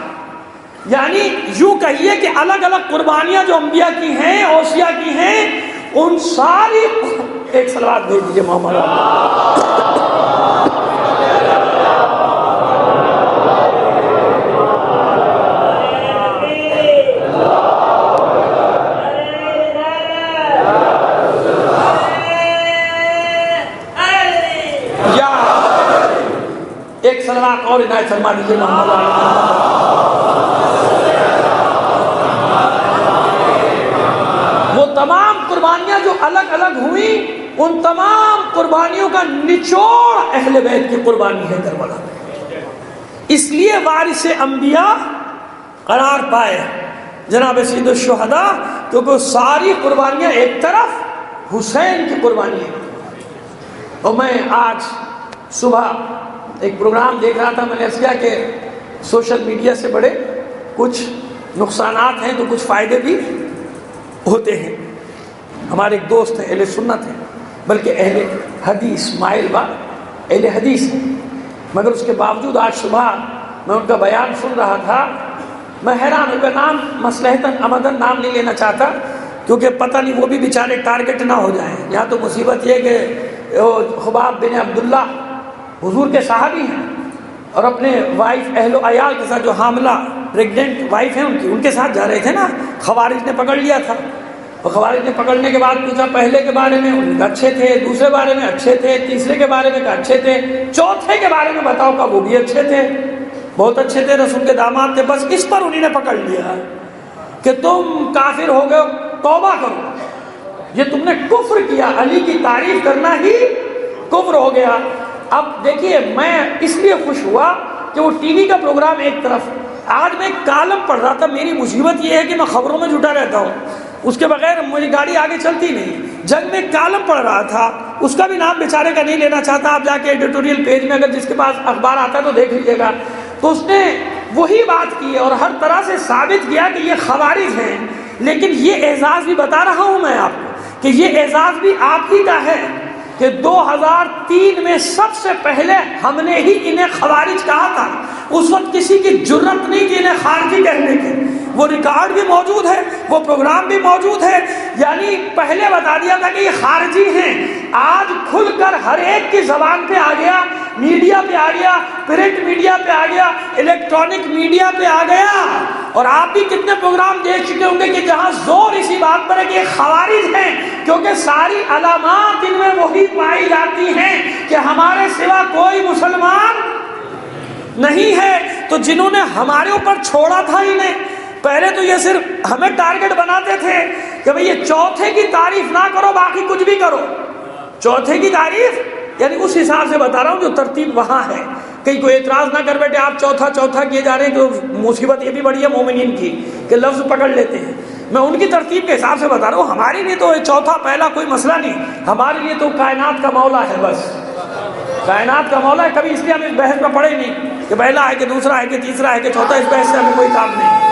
یعنی یوں کہیے کہ الگ الگ قربانیاں جو انبیاء کی ہیں، اوصیاء کی ہیں، ان ساری ایک صلوات دے دیجئے محمد یا ایک صلوات اور عنایت فرما دیجئے محمد وہ تمام قربانیاں جو الگ الگ ہوئیں، ان تمام قربانیوں کا نچوڑ اہل بیت کی قربانی ہے کربلا میں۔ اس لیے وارث انبیاء قرار پائے جناب سید الشہداء، کیونکہ ساری قربانیاں ایک طرف، حسین کی قربانی ہے۔ اور میں آج صبح ایک پروگرام دیکھ رہا تھا، میں نے اس کیا کہ سوشل میڈیا سے بڑے کچھ نقصانات ہیں تو کچھ فائدے بھی ہوتے ہیں۔ ہمارے ایک دوست ہیں، اہل سنت ہیں، بلکہ اہل حدیث، مائل با اہل حدیث ہیں، مگر اس کے باوجود آج صبح میں ان کا بیان سن رہا تھا، میں حیران ہو گیا۔ نام مصلحتاً عمدن نام نہیں لینا چاہتا، کیونکہ پتہ نہیں وہ بھی بیچارے ٹارگٹ نہ ہو جائیں۔ یہاں تو مصیبت یہ کہ خباب بن عبداللہ حضور کے صحابی ہیں، اور اپنے وائف اہل و عیال کے ساتھ، جو حاملہ پریگننٹ وائف ہیں ان کے ساتھ جا رہے تھے نا، خوارج نے پکڑ لیا تھا۔ اور خوارج نے پکڑنے کے بعد پوچھا پہلے کے بارے میں، ان کا اچھے تھے، دوسرے بارے میں اچھے تھے، تیسرے کے بارے میں اچھے تھے، چوتھے کے بارے میں بتاؤ کا وہ بھی اچھے تھے، بہت اچھے تھے، رسول کے داماد تھے۔ بس اس پر انہوں نے پکڑ لیا کہ تم کافر ہو گئے، توبہ کرو، یہ تم نے کفر کیا، علی کی تعریف کرنا ہی کفر ہو گیا۔ اب دیکھیے، میں اس لیے خوش ہوا کہ وہ ٹی وی کا پروگرام ایک طرف، آج میں ایک کالم پڑھ رہا تھا۔ میری مصیبت یہ ہے کہ میں خبروں میں جھوٹا رہتا ہوں، اس کے بغیر میری گاڑی آگے چلتی نہیں۔ جنگ میں ایک کالم پڑھ رہا تھا، اس کا بھی نام بیچارے کا نہیں لینا چاہتا، آپ جا کے ایڈیٹوریل پیج میں اگر جس کے پاس اخبار آتا ہے تو دیکھ لیجیے گا۔ تو اس نے وہی بات کی اور ہر طرح سے ثابت کیا کہ یہ خوارج ہیں، لیکن یہ اعزاز بھی بتا رہا ہوں میں آپ کو کہ یہ اعزاز بھی آپ ہی کا ہے کہ 2003 میں سب سے پہلے ہم نے ہی انہیں خوارج کہا تھا۔ اس وقت کسی کی جرت نہیں تھی انہیں خارجی کہنے کی، وہ ریکارڈ بھی موجود ہے، وہ پروگرام بھی موجود ہے، یعنی پہلے بتا دیا تھا کہ یہ خارجی ہیں۔ آج کھل کر ہر ایک کی زبان پہ آ گیا، میڈیا پہ آ گیا، پرنٹ میڈیا پہ آ گیا، الیکٹرانک میڈیا پہ آ گیا، اور آپ بھی کتنے پروگرام دیکھ چکے ہوں گے کہ جہاں زور اسی بات پر ہے کہ یہ خوارج ہیں، کیونکہ ساری علامات ان میں وہی پائی جاتی ہیں کہ ہمارے سوا کوئی مسلمان نہیں ہے۔ تو جنہوں نے ہمارے اوپر چھوڑا تھا انہیں، پہلے تو یہ صرف ہمیں ٹارگٹ بناتے تھے کہ بھئی یہ چوتھے کی تعریف نہ کرو، باقی کچھ بھی کرو۔ چوتھے کی تعریف یعنی اس حساب سے بتا رہا ہوں جو ترتیب وہاں ہے، کہیں کوئی اعتراض نہ کر بیٹھے آپ چوتھا چوتھا کیے جا رہے ہیں، تو مصیبت یہ بھی بڑی ہے مومنین کی کہ لفظ پکڑ لیتے ہیں۔ میں ان کی ترتیب کے حساب سے بتا رہا ہوں، ہمارے لیے تو چوتھا پہلا کوئی مسئلہ نہیں، ہمارے لیے تو کائنات کا مولا ہے، بس کائنات کا مولا ہے۔ کبھی اس لیے ہم اس بحث میں پڑے نہیں کہ پہلا ہے کہ دوسرا ہے کہ تیسرا ہے کہ چوتھا، اس بحث سے ہمیں کوئی کام نہیں۔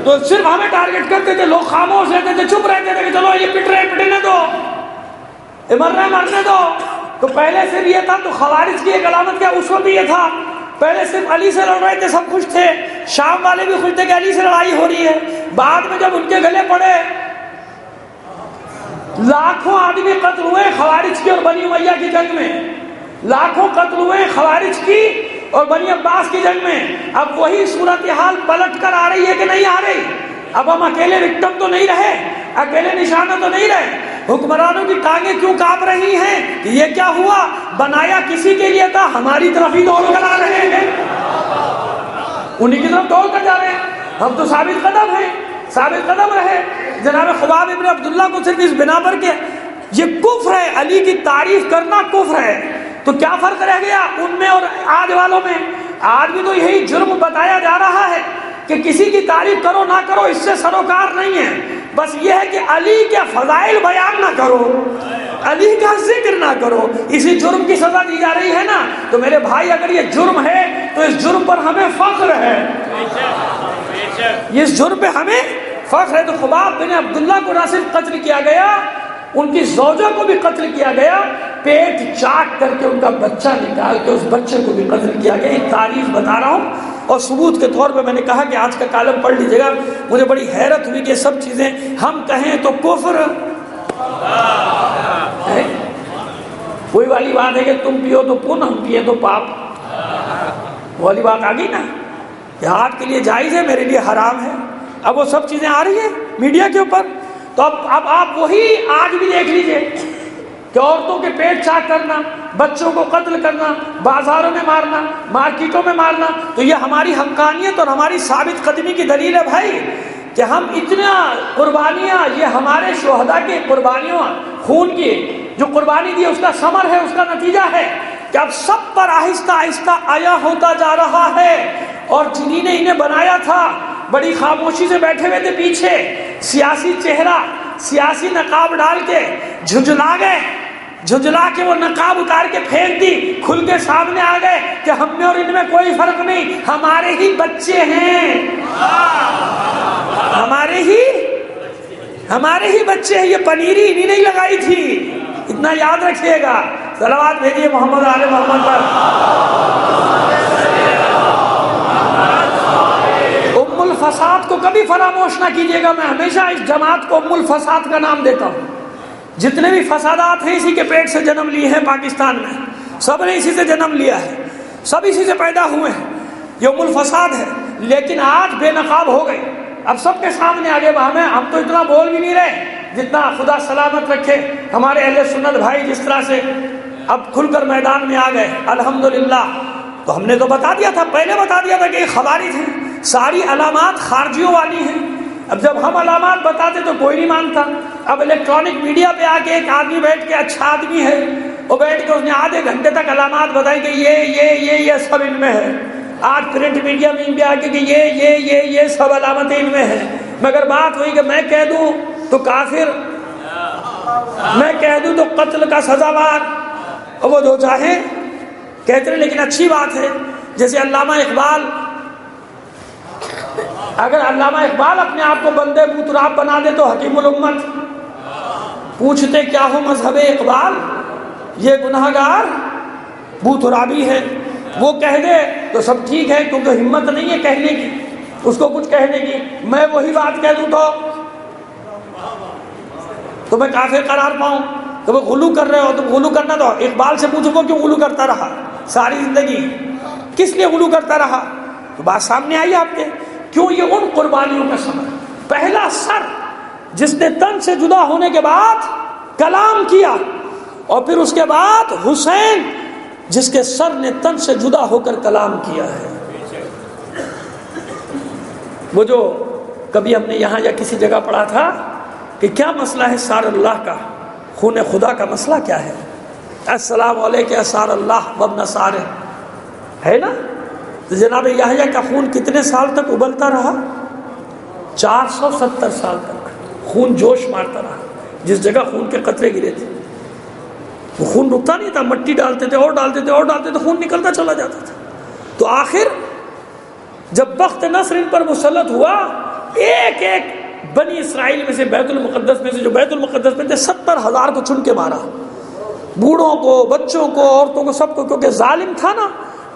تو صرف ہمیں ٹارگٹ کرتے تھے، لوگ خاموش رہتے تھے، چپ رہتے تھے کہ چلو یہ پٹ رہے پٹنے دو، یہ مر رہے مرنے دو۔ تو پہلے سے بھی یہ تھا، تو خوارج کی ایک علامت کیا، اس وقت بھی یہ تھا، پہلے صرف علی سے لڑ رہے تھے، سب خوش تھے، شام والے بھی خوش تھے کہ علی سے لڑائی ہو رہی ہے۔ بعد میں جب ان کے گلے پڑے، لاکھوں آدمی قتل ہوئے خوارج کی اور بنی امیہ کی جنگ میں، لاکھوں قتل ہوئے خوارج کی اور بنی عباس کی جنگ میں۔ اب وہی صورتحال پلٹ کر آ رہی ہے کہ نہیں آ رہی؟ اب ہم اکیلے وکٹم تو نہیں رہے، اکیلے نشانہ تو نہیں رہے۔ حکمرانوں کی ٹانگیں کیوں کانپ رہی ہیں کہ یہ کیا ہوا؟ بنایا کسی کے لیے تھا، ہماری طرف ہی دوڑ کر آ رہے ہیں، انہی کی طرف دوڑ کر جا رہے ہیں۔ ہم تو ثابت قدم ہیں، ثابت قدم رہے۔ جناب خباب ابن عبداللہ کو صرف اس بنا پر کہ یہ کفر ہے، علی کی تعریف کرنا کفر ہے، تو کیا فرق رہ گیا ان میں اور آج والوں میں؟ آج بھی تو یہی جرم بتایا جا رہا ہے کہ کسی کی تعریف کرو نہ کرو اس سے سروکار نہیں ہے، بس یہ ہے کہ علی کے فضائل بیان نہ کرو، علی کا ذکر نہ کرو، اسی جرم کی سزا دی جا رہی ہے نا۔ تو میرے بھائی اگر یہ جرم ہے تو اس جرم پر ہمیں فخر ہے، اس جرم پہ ہمیں فخر ہے۔ تو خباب بن عبداللہ کو نہ صرف قتل کیا گیا، ان کی زوجہ کو بھی قتل کیا گیا، پیٹ چاٹ کر کے ان کا بچہ نکال کے اس بچے کو بھی قتل کیا گیا۔ ایک تاریخ بتا رہا ہوں، اور ثبوت کے طور پہ میں نے کہا کہ آج کا کالم پڑھ لیجیے گا۔ مجھے بڑی حیرت ہوئی کہ یہ سب چیزیں ہم کہیں تو کفر ہے، وہی والی بات ہے کہ تم پیو تو پن، ہم پیے تو پاپ، وہ والی بات آ گئی نا کہ آپ کے لیے جائز ہے، میرے لیے حرام ہے۔ اب وہ سب چیزیں آ رہی ہیں میڈیا کے اوپر، تو اب آپ وہی آج بھی دیکھ لیجئے کہ عورتوں کے پیٹ چاک کرنا، بچوں کو قتل کرنا، بازاروں میں مارنا، مارکیٹوں میں مارنا، تو یہ ہماری حقانیت اور ہماری ثابت قدمی کی دلیل ہے بھائی، کہ ہم اتنا قربانیاں، یہ ہمارے شہداء کی قربانیوں، خون کی جو قربانی دی اس کا ثمر ہے، اس کا نتیجہ ہے کہ اب سب پر آہستہ آہستہ آیا ہوتا جا رہا ہے۔ اور جنہوں نے انہیں بنایا تھا بڑی خاموشی سے بیٹھے ہوئے تھے پیچھے، سیاسی چہرہ، سیاسی نقاب ڈال کے جھنجھلا گئے، جھنجھلا کے وہ نقاب اتار کے پھینک دی، کھل کے سامنے آ گئے کہ ہم میں اور ان میں کوئی فرق نہیں، ہمارے ہی بچے ہیں، ہمارے ہی بچے ہیں، یہ پنیری انہی نہیں لگائی تھی، اتنا یاد رکھیے گا۔ صلوات بھیجیے محمد آل محمد پر۔ ام الفساد کو کبھی فراموش نہ کیجیے گا، میں ہمیشہ اس جماعت کو ام الفساد کا نام دیتا ہوں۔ جتنے بھی فسادات ہیں اسی کے پیٹ سے جنم لیے ہیں پاکستان میں، سب نے اسی سے جنم لیا ہے، سب اسی سے پیدا ہوئے ہیں، یہ ام الفساد ہے۔ لیکن آج بے نقاب ہو گئے، اب سب کے سامنے آگے ہم تو اتنا بول بھی نہیں رہے جتنا خدا سلامت رکھے ہمارے اہل سنت بھائی جس طرح سے اب کھل کر میدان میں آ گئے الحمدللہ۔ تو ہم نے تو بتا دیا تھا، پہلے بتا دیا تھا کہ یہ خوارج ہیں، ساری علامات خارجیوں والی ہیں۔ اب جب ہم علامات بتاتے تو کوئی نہیں مانتا، اب الیکٹرانک میڈیا پہ آ کے ایک آدمی بیٹھ کے، اچھا آدمی ہے، وہ بیٹھ کے اس نے آدھے گھنٹے تک علامات بتائی کہ یہ سب ان میں ہے۔ آج پرنٹ میڈیا میں ان پہ آ کے کہ یہ سب علامتیں ان میں ہیں، مگر بات وہی کہ میں کہہ دوں تو کافر، میں کہہ دوں تو قتل کا سزاوار، اور وہ جو چاہیں کہتے ہیں۔ لیکن اچھی بات ہے، جیسے علامہ اقبال، اگر علامہ اقبال اپنے آپ کو بندے بوتراب بنا دے تو حکیم الامت پوچھتے کیا ہو مذہب اقبال، یہ گناہگار بوترابی ہے، وہ کہہ دے تو سب ٹھیک ہے، کیونکہ ہمت نہیں ہے کہنے کی، اس کو کچھ کہنے کی۔ میں وہی بات کہہ دوں تو میں کافر قرار پاؤں، تو وہ غلو کر رہے ہو، تو غلو کرنا تو اقبال سے پوچھو کیوں غلو کرتا رہا ساری زندگی، کس لیے غلو کرتا رہا؟ تو بات سامنے آئی آپ کے، کیوں؟ یہ ان قربانیوں کا سبب، پہلا سر جس نے تن سے جدا ہونے کے بعد کلام کیا، اور پھر اس کے بعد حسین جس کے سر نے تن سے جدا ہو کر کلام کیا ہے۔ وہ جو کبھی ہم نے یہاں یا کسی جگہ پڑھا تھا کہ کیا مسئلہ ہے سار اللہ کا، خون خدا کا مسئلہ کیا ہے؟ السلام علیکم سار اللہ وابن سارہ، ہے نا؟ تو جناب یحییٰ کا خون کتنے سال تک ابلتا رہا؟ 470 سال تک خون جوش مارتا رہا، جس جگہ خون کے قطرے گرے تھے وہ خون رکتا نہیں تھا، مٹی ڈالتے تھے اور ڈالتے تھے اور ڈالتے تھے، خون نکلتا چلا جاتا تھا۔ تو آخر جب بخت نصر ان پر مسلط ہوا، ایک ایک بنی اسرائیل میں سے بیت المقدس میں سے جو بیت المقدس میں تھے 70,000 کو چن کے مارا، بوڑھوں کو، بچوں کو، عورتوں کو، سب کو، کیونکہ ظالم تھا نا۔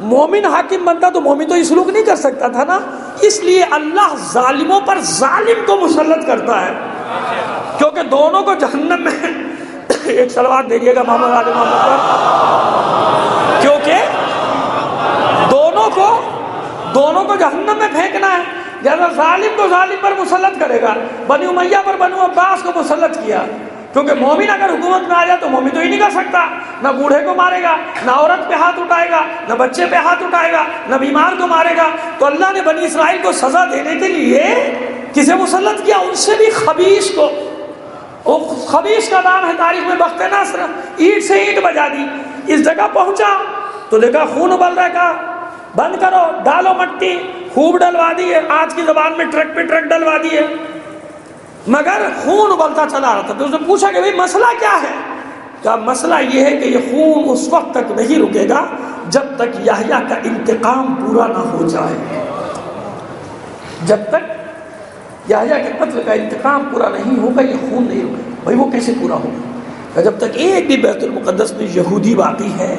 مومن حاکم بنتا تو مومن تو یہ سلوک نہیں کر سکتا تھا نا، اس لیے اللہ ظالموں پر ظالم کو مسلط کرتا ہے، کیونکہ دونوں کو جہنم میں ایک صلوات دے دیے گا محمد علی محمد پر، کیونکہ دونوں کو جہنم میں پھینکنا ہے۔ جیسا ظالم کو ظالم پر مسلط کرے گا، بنی امیہ پر بنو عباس کو مسلط کیا، کیونکہ مومن اگر حکومت میں آ جائے تو مومن تو ہی نہیں کر سکتا، نہ بوڑھے کو مارے گا، نہ عورت پہ ہاتھ اٹھائے گا، نہ بچے پہ ہاتھ اٹھائے گا، نہ بیمار کو مارے گا۔ تو اللہ نے بنی اسرائیل کو سزا دینے کے لیے کسے مسلط کیا؟ ان سے بھی خبیث کو۔ خبیث کا نام ہے تاریخ میں بخت نصر، اینٹ سے اینٹ بجا دی۔ اس جگہ پہنچا تو دیکھا خون ابل رہا، کہا بند کرو، ڈالو مٹی، خوب ڈلوا دیے، آج کی زبان میں ٹرک پہ ٹرک ڈلوا دیے، مگر خون ابلتا چلا رہا تھا۔ تو اس نے پوچھا کہ بھئی مسئلہ کیا ہے؟ کہا مسئلہ یہ ہے کہ یہ خون اس وقت تک نہیں رکے گا جب تک یحییٰ کا انتقام پورا نہ ہو جائے۔ جب تک یحییٰ کے قتل کا انتقام پورا نہیں ہوگا یہ خون نہیں رکے گا۔ بھائی وہ کیسے پورا ہوگا؟ کہ جب تک ایک بھی بیت المقدس میں یہودی باقی ہے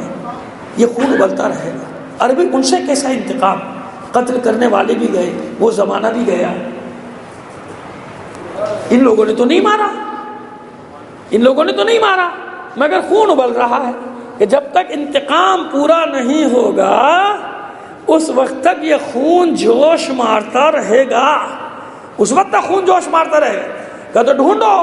یہ خون ابلتا رہے گا۔ عربی ان سے کیسا انتقام؟ قتل کرنے والے بھی گئے، وہ زمانہ بھی گیا، ان لوگوں نے تو نہیں مارا، مگر خون ابل رہا ہے کہ جب تک انتقام پورا نہیں ہوگا اس وقت تک یہ خون جوش مارتا رہے گا، اس وقت تک خون جوش مارتا رہے گا۔ کہ تو ڈھونڈو،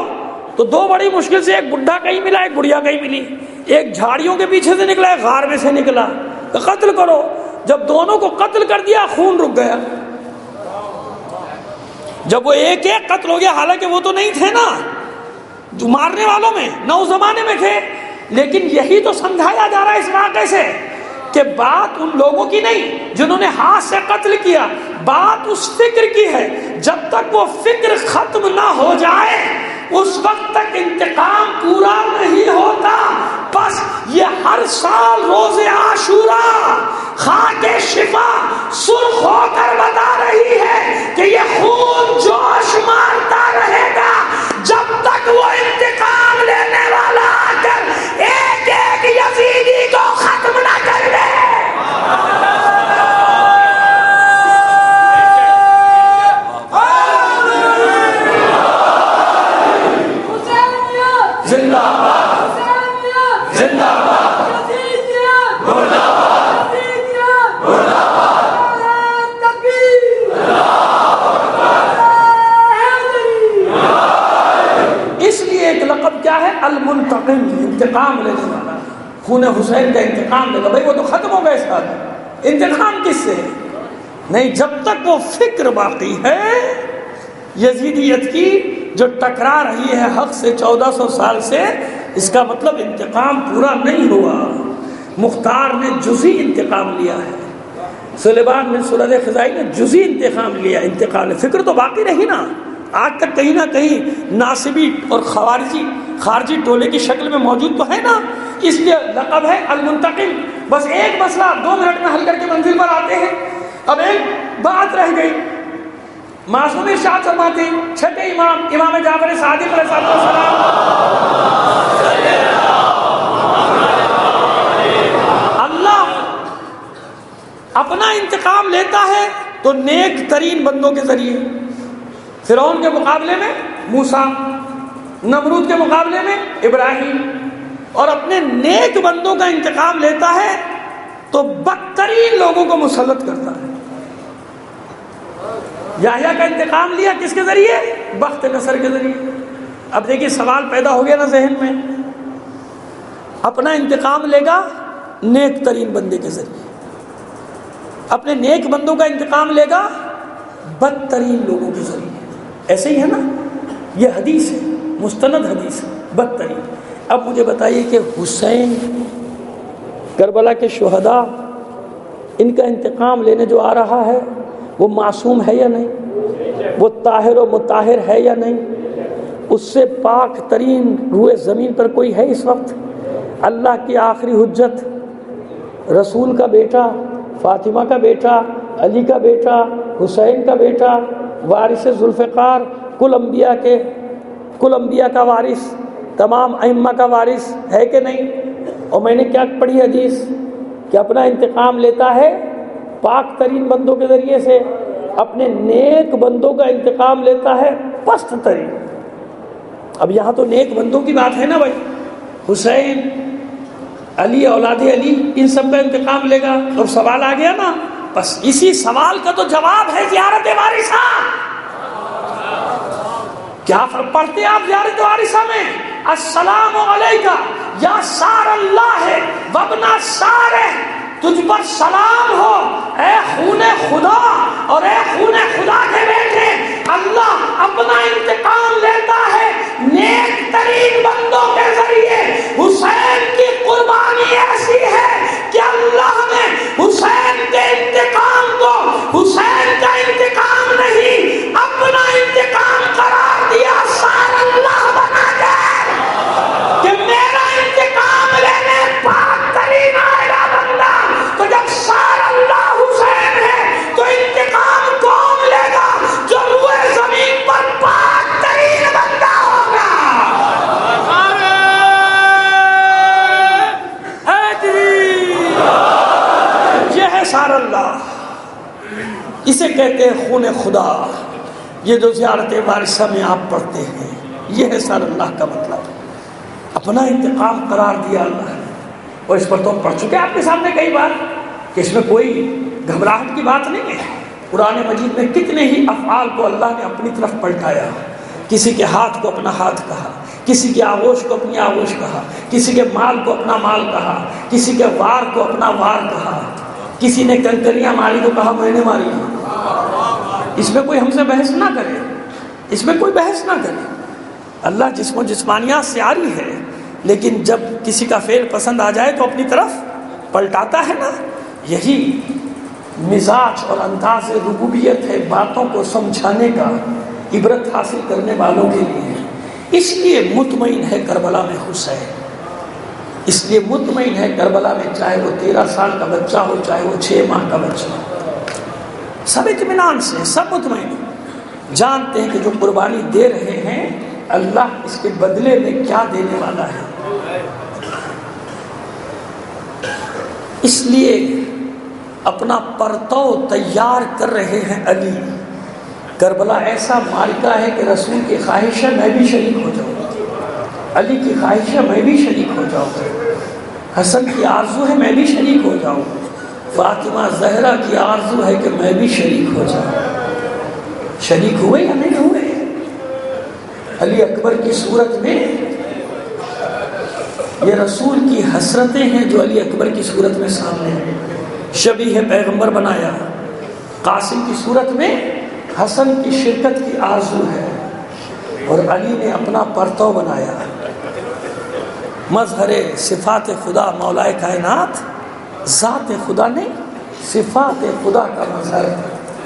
تو دو بڑی مشکل سے، ایک بڈھا کہیں ملا، ایک بڑھیا کہیں ملی، ایک جھاڑیوں کے پیچھے سے نکلا، ایک غار میں سے نکلا، تو قتل کرو۔ جب دونوں کو قتل کر دیا خون رک گیا۔ جب وہ ایک ایک قتل ہو گیا، حالانکہ وہ تو نہیں تھے نا جو مارنے والوں میں، نہ اس زمانے میں تھے، لیکن یہی تو سمجھایا جا رہا ہے اس واقعے سے کہ بات ان لوگوں کی نہیں جنہوں نے ہاتھ سے قتل کیا، بات اس فکر کی ہے۔ جب تک وہ فکر ختم نہ ہو جائے اس وقت تک انتقام پورا نہیں ہوتا۔ بس یہ ہر سال روز عاشورا خاک شفا سرخ ہو کر بتا رہی ہے کہ یہ خون جوش مارتا رہے گا جب تک وہ انتقام لینے والا آ کر ایک ایک یزیدی کو ختم نہ کر دے۔ زندہ باد، زندہ باد، مرد آباد، مرد آباد، اس لیے ایک لقب کیا ہے؟ المنتقم، انتقام لینے والا۔ خون حسین کا انتقام لے گا، بھائی وہ تو ختم ہو گئے اس بات، انتقام کس سے؟ نہیں، جب تک وہ فکر باقی ہے یزیدیت کی جو ٹکرا رہی ہے حق سے 1400 سال سے، اس کا مطلب انتقام پورا نہیں ہوا۔ مختار نے جزئی انتقام لیا ہے، سلیمان بن سورد خزائی نے جزئی انتقام لیا، انتقال فکر تو باقی رہی نا۔ آج تک کہیں نہ کہیں ناصبی اور خارجی ٹولے کی شکل میں موجود تو ہے نا، اس لیے لقب ہے المنتقم۔ بس ایک مسئلہ 2 منٹ میں حل کر کے منزل پر آتے ہیں۔ اب ایک بات رہ گئی، معصوم ارشاد فرماتے ہیں چھٹے امام جعفر صادق علیہ السلام، اللہ اپنا انتقام لیتا ہے تو نیک ترین بندوں کے ذریعے، فرعون کے مقابلے میں موسیٰ، نمرود کے مقابلے میں ابراہیم، اور اپنے نیک بندوں کا انتقام لیتا ہے تو بدترین لوگوں کو مسلط کرتا ہے۔ یحییٰ کا انتقام لیا کس کے ذریعے؟ بخت نصر کے ذریعے۔ اب دیکھیے سوال پیدا ہو گیا نا ذہن میں، اپنا انتقام لے گا نیک ترین بندے کے ذریعے، اپنے نیک بندوں کا انتقام لے گا بدترین لوگوں کے ذریعے۔ ایسے ہی ہے نا، یہ حدیث ہے، مستند حدیث ہے، بدترین۔ اب مجھے بتائیے کہ حسین، کربلا کے شہداء، ان کا انتقام لینے جو آ رہا ہے وہ معصوم ہے یا نہیں؟ وہ طاہر و مطہر ہے یا نہیں؟ اس سے پاک ترین روئے زمین پر کوئی ہے اس وقت؟ اللہ کی آخری حجت، رسول کا بیٹا، فاطمہ کا بیٹا، علی کا بیٹا، حسین کا بیٹا، وارث ذوالفقار، کل انبیاء کا وارث، تمام ائمہ کا وارث ہے کہ نہیں؟ اور میں نے کیا پڑھی حدیث کہ اپنا انتقام لیتا ہے پاک ترین بندوں کے ذریعے سے، اپنے نیک بندوں کا انتقام لیتا ہے پست ترین۔ اب یہاں تو نیک بندوں کی بات ہے نا بھائی، حسین، علی، اولاد علی، ان سب کا انتقام لے گا۔ اور سوال آ گیا نا، بس اسی سوال کا تو جواب ہے زیارت وارثہ۔ کیا فرق پڑتے آپ زیارت وارثہ میں؟ السلام علیکہ یا سار اللہ وابن سارہ، تجھ پر سلام ہو اے خون خدا اور اے خون خدا کے بیٹے۔ اللہ اپنا انتقام لیتا ہے نیک ترین بندوں کے ذریعے۔ حسین کی قربانی ایسی ہے کہ اللہ نے حسین کے انتقام کو حسین کا انتقام نہیں، اپنا انتقام قرار دیا، سار اللہ بنا کے کہ میرا انتقام لینے پاک ترین آئے گا بندہ۔ تو جب سار اللہ حسین ہے تو انتقام کون لے گا؟ جو روئے زمین پر پاک ترین بندہ ہوگا۔ یہ ہے سار اللہ، اسے کہتے ہیں خون خدا۔ یہ جو زیارت وارثہ میں آپ پڑھتے ہیں، یہ ہے سار اللہ کا مطلب، اپنا انتقام قرار دیا اللہ نے۔ اور اس پر تو ہم پڑھ چکے آپ کے سامنے کئی بار کہ اس میں کوئی گھبراہٹ کی بات نہیں ہے۔ قرآن مجید میں کتنے ہی افعال کو اللہ نے اپنی طرف پلٹایا، کسی کے ہاتھ کو اپنا ہاتھ کہا، کسی کے آغوش کو اپنی آغوش کہا، کسی کے مال کو اپنا مال کہا، کسی کے وار کو اپنا وار کہا، کسی نے کنکریاں ماری تو کہا میں نے ماری۔ اس میں کوئی ہم سے بحث نہ کرے، اس میں کوئی بحث نہ کرے۔ اللہ جسم و جسمانیات سے عاری ہے، لیکن جب کسی کا فعل پسند آ جائے تو اپنی طرف پلٹاتا ہے نا۔ یہی مزاج اور انداز ربوبیت ہے، باتوں کو سمجھانے کا، عبرت حاصل کرنے والوں کے لیے۔ اس لیے مطمئن ہے کربلا میں حسین، اس لیے مطمئن ہے کربلا میں، چاہے وہ 13 سال کا بچہ ہو، چاہے وہ 6 ماہ کا بچہ ہو، سب اطمینان سے، سب مطمئن جانتے ہیں کہ جو قربانی دے رہے ہیں اللہ اس کے بدلے میں کیا دینے والا ہے۔ اس لیے اپنا پرتو تیار کر رہے ہیں علی۔ کربلا ایسا معرکہ ہے کہ رسول کی خواہش ہے میں بھی شریک ہو جاؤں، علی کی خواہش ہے میں بھی شریک ہو جاؤں، حسن کی آرزو ہے میں بھی شریک ہو جاؤں، فاطمہ زہرا کی آرزو ہے کہ میں بھی شریک ہو جاؤں۔ شریک ہوئے یا نہیں ہوئے؟ علی اکبر کی صورت میں یہ رسول کی حسرتیں ہیں جو علی اکبر کی صورت میں سامنے ہیں۔ شبیہ پیغمبر بنایا، قاسم کی صورت میں حسن کی شرکت کی آرزو ہے، اور علی نے اپنا پرتو بنایا۔ مظہر صفات خدا مولا کائنات، ذات خدا نہیں صفات خدا کا مظہر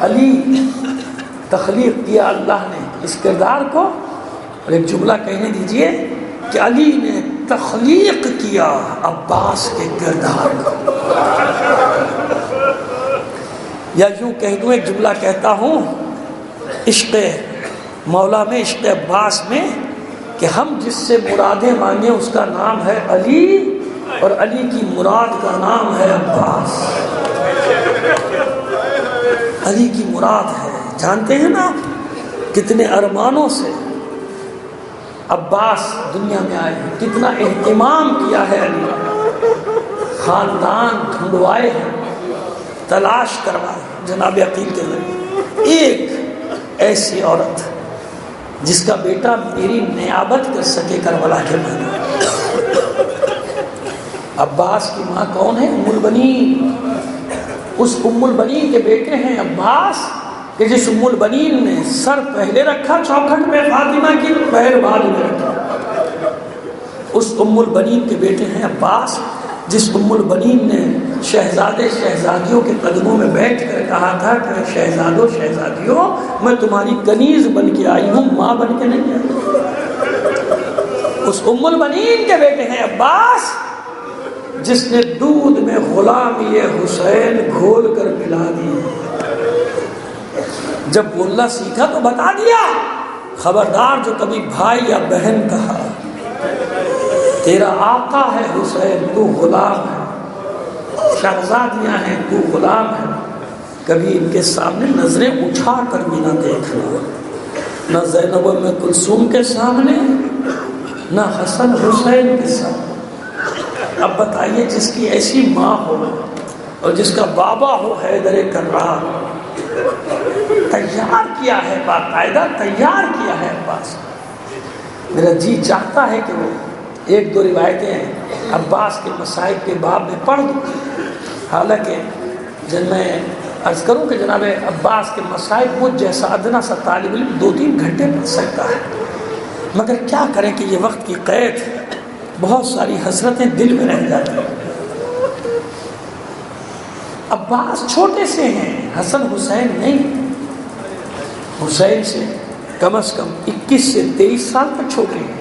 علی تخلیق کیا اللہ نے اس کردار کو۔ اور ایک جملہ کہنے دیجئے کہ علی نے تخلیق کیا عباس کے کردار کو، یا یوں کہہ دوں، ایک جملہ کہتا ہوں عشق مولا میں، عشق عباس میں، کہ ہم جس سے مرادیں مانگیں اس کا نام ہے علی، اور علی کی مراد کا نام ہے عباس۔ علی کی مراد ہے، جانتے ہیں نا کتنے ارمانوں سے عباس دنیا میں آئے ہیں، کتنا اہتمام کیا ہے علی، خاندان ڈھونڈوائے ہیں، تلاش کروائے جناب عقیل کے ذریعے۔ ایک ایسی عورت جس کا بیٹا میری نیابت کر سکے کربلا کے میدان۔ عباس کی ماں کون ہے؟ ام البنین۔ اس ام البنین کے بیٹے ہیں عباس، کہ جس ام البنین نے سر پہلے رکھا چوکھٹ میں فاطمہ کی، پیر بعد میں رکھا۔ اس ام البنین کے بیٹے ہیں عباس، جس ام البنین نے شہزادے شہزادیوں کے قدموں میں بیٹھ کر کہا تھا کہ شہزادوں شہزادیوں میں تمہاری کنیز بن کے آئی ہوں، ماں بن کے نہیں آئی۔ اس ام البنین کے بیٹے ہیں عباس، جس نے دودھ میں غلامی حسین گھول کر پلا دی۔ جب بولنا سیکھا تو بتا دیا خبردار جو کبھی بھائی یا بہن کہا تیرا آقا ہے حسین تو غلام ہے، شہزادیاں ہیں تو غلام ہے، کبھی ان کے سامنے نظریں اٹھا کر بھی نہ دیکھنا، نہ زینب و ام کلثوم کے سامنے، نہ حسن حسین کے سامنے۔ اب بتائیے جس کی ایسی ماں ہو اور جس کا بابا ہو حیدر کرار، تیار کیا ہے، باقاعدہ تیار کیا ہے عباس۔ میرا جی چاہتا ہے کہ وہ ایک دو روایتیں عباس کے مصائب کے باب میں پڑھ دوں، حالانکہ جن میں عرض کروں کہ جناب عباس کے مصائب مجھ جیسا ادنا سا طالب علم 2-3 گھنٹے پڑھ سکتا ہے، مگر کیا کریں کہ یہ وقت کی قید، بہت ساری حسرتیں دل میں رہ جاتی ہیں۔ عباس چھوٹے سے ہیں، حسن حسین نہیں، حسین سے کم از کم 21 سے 23 سال تک چھوٹے ہیں،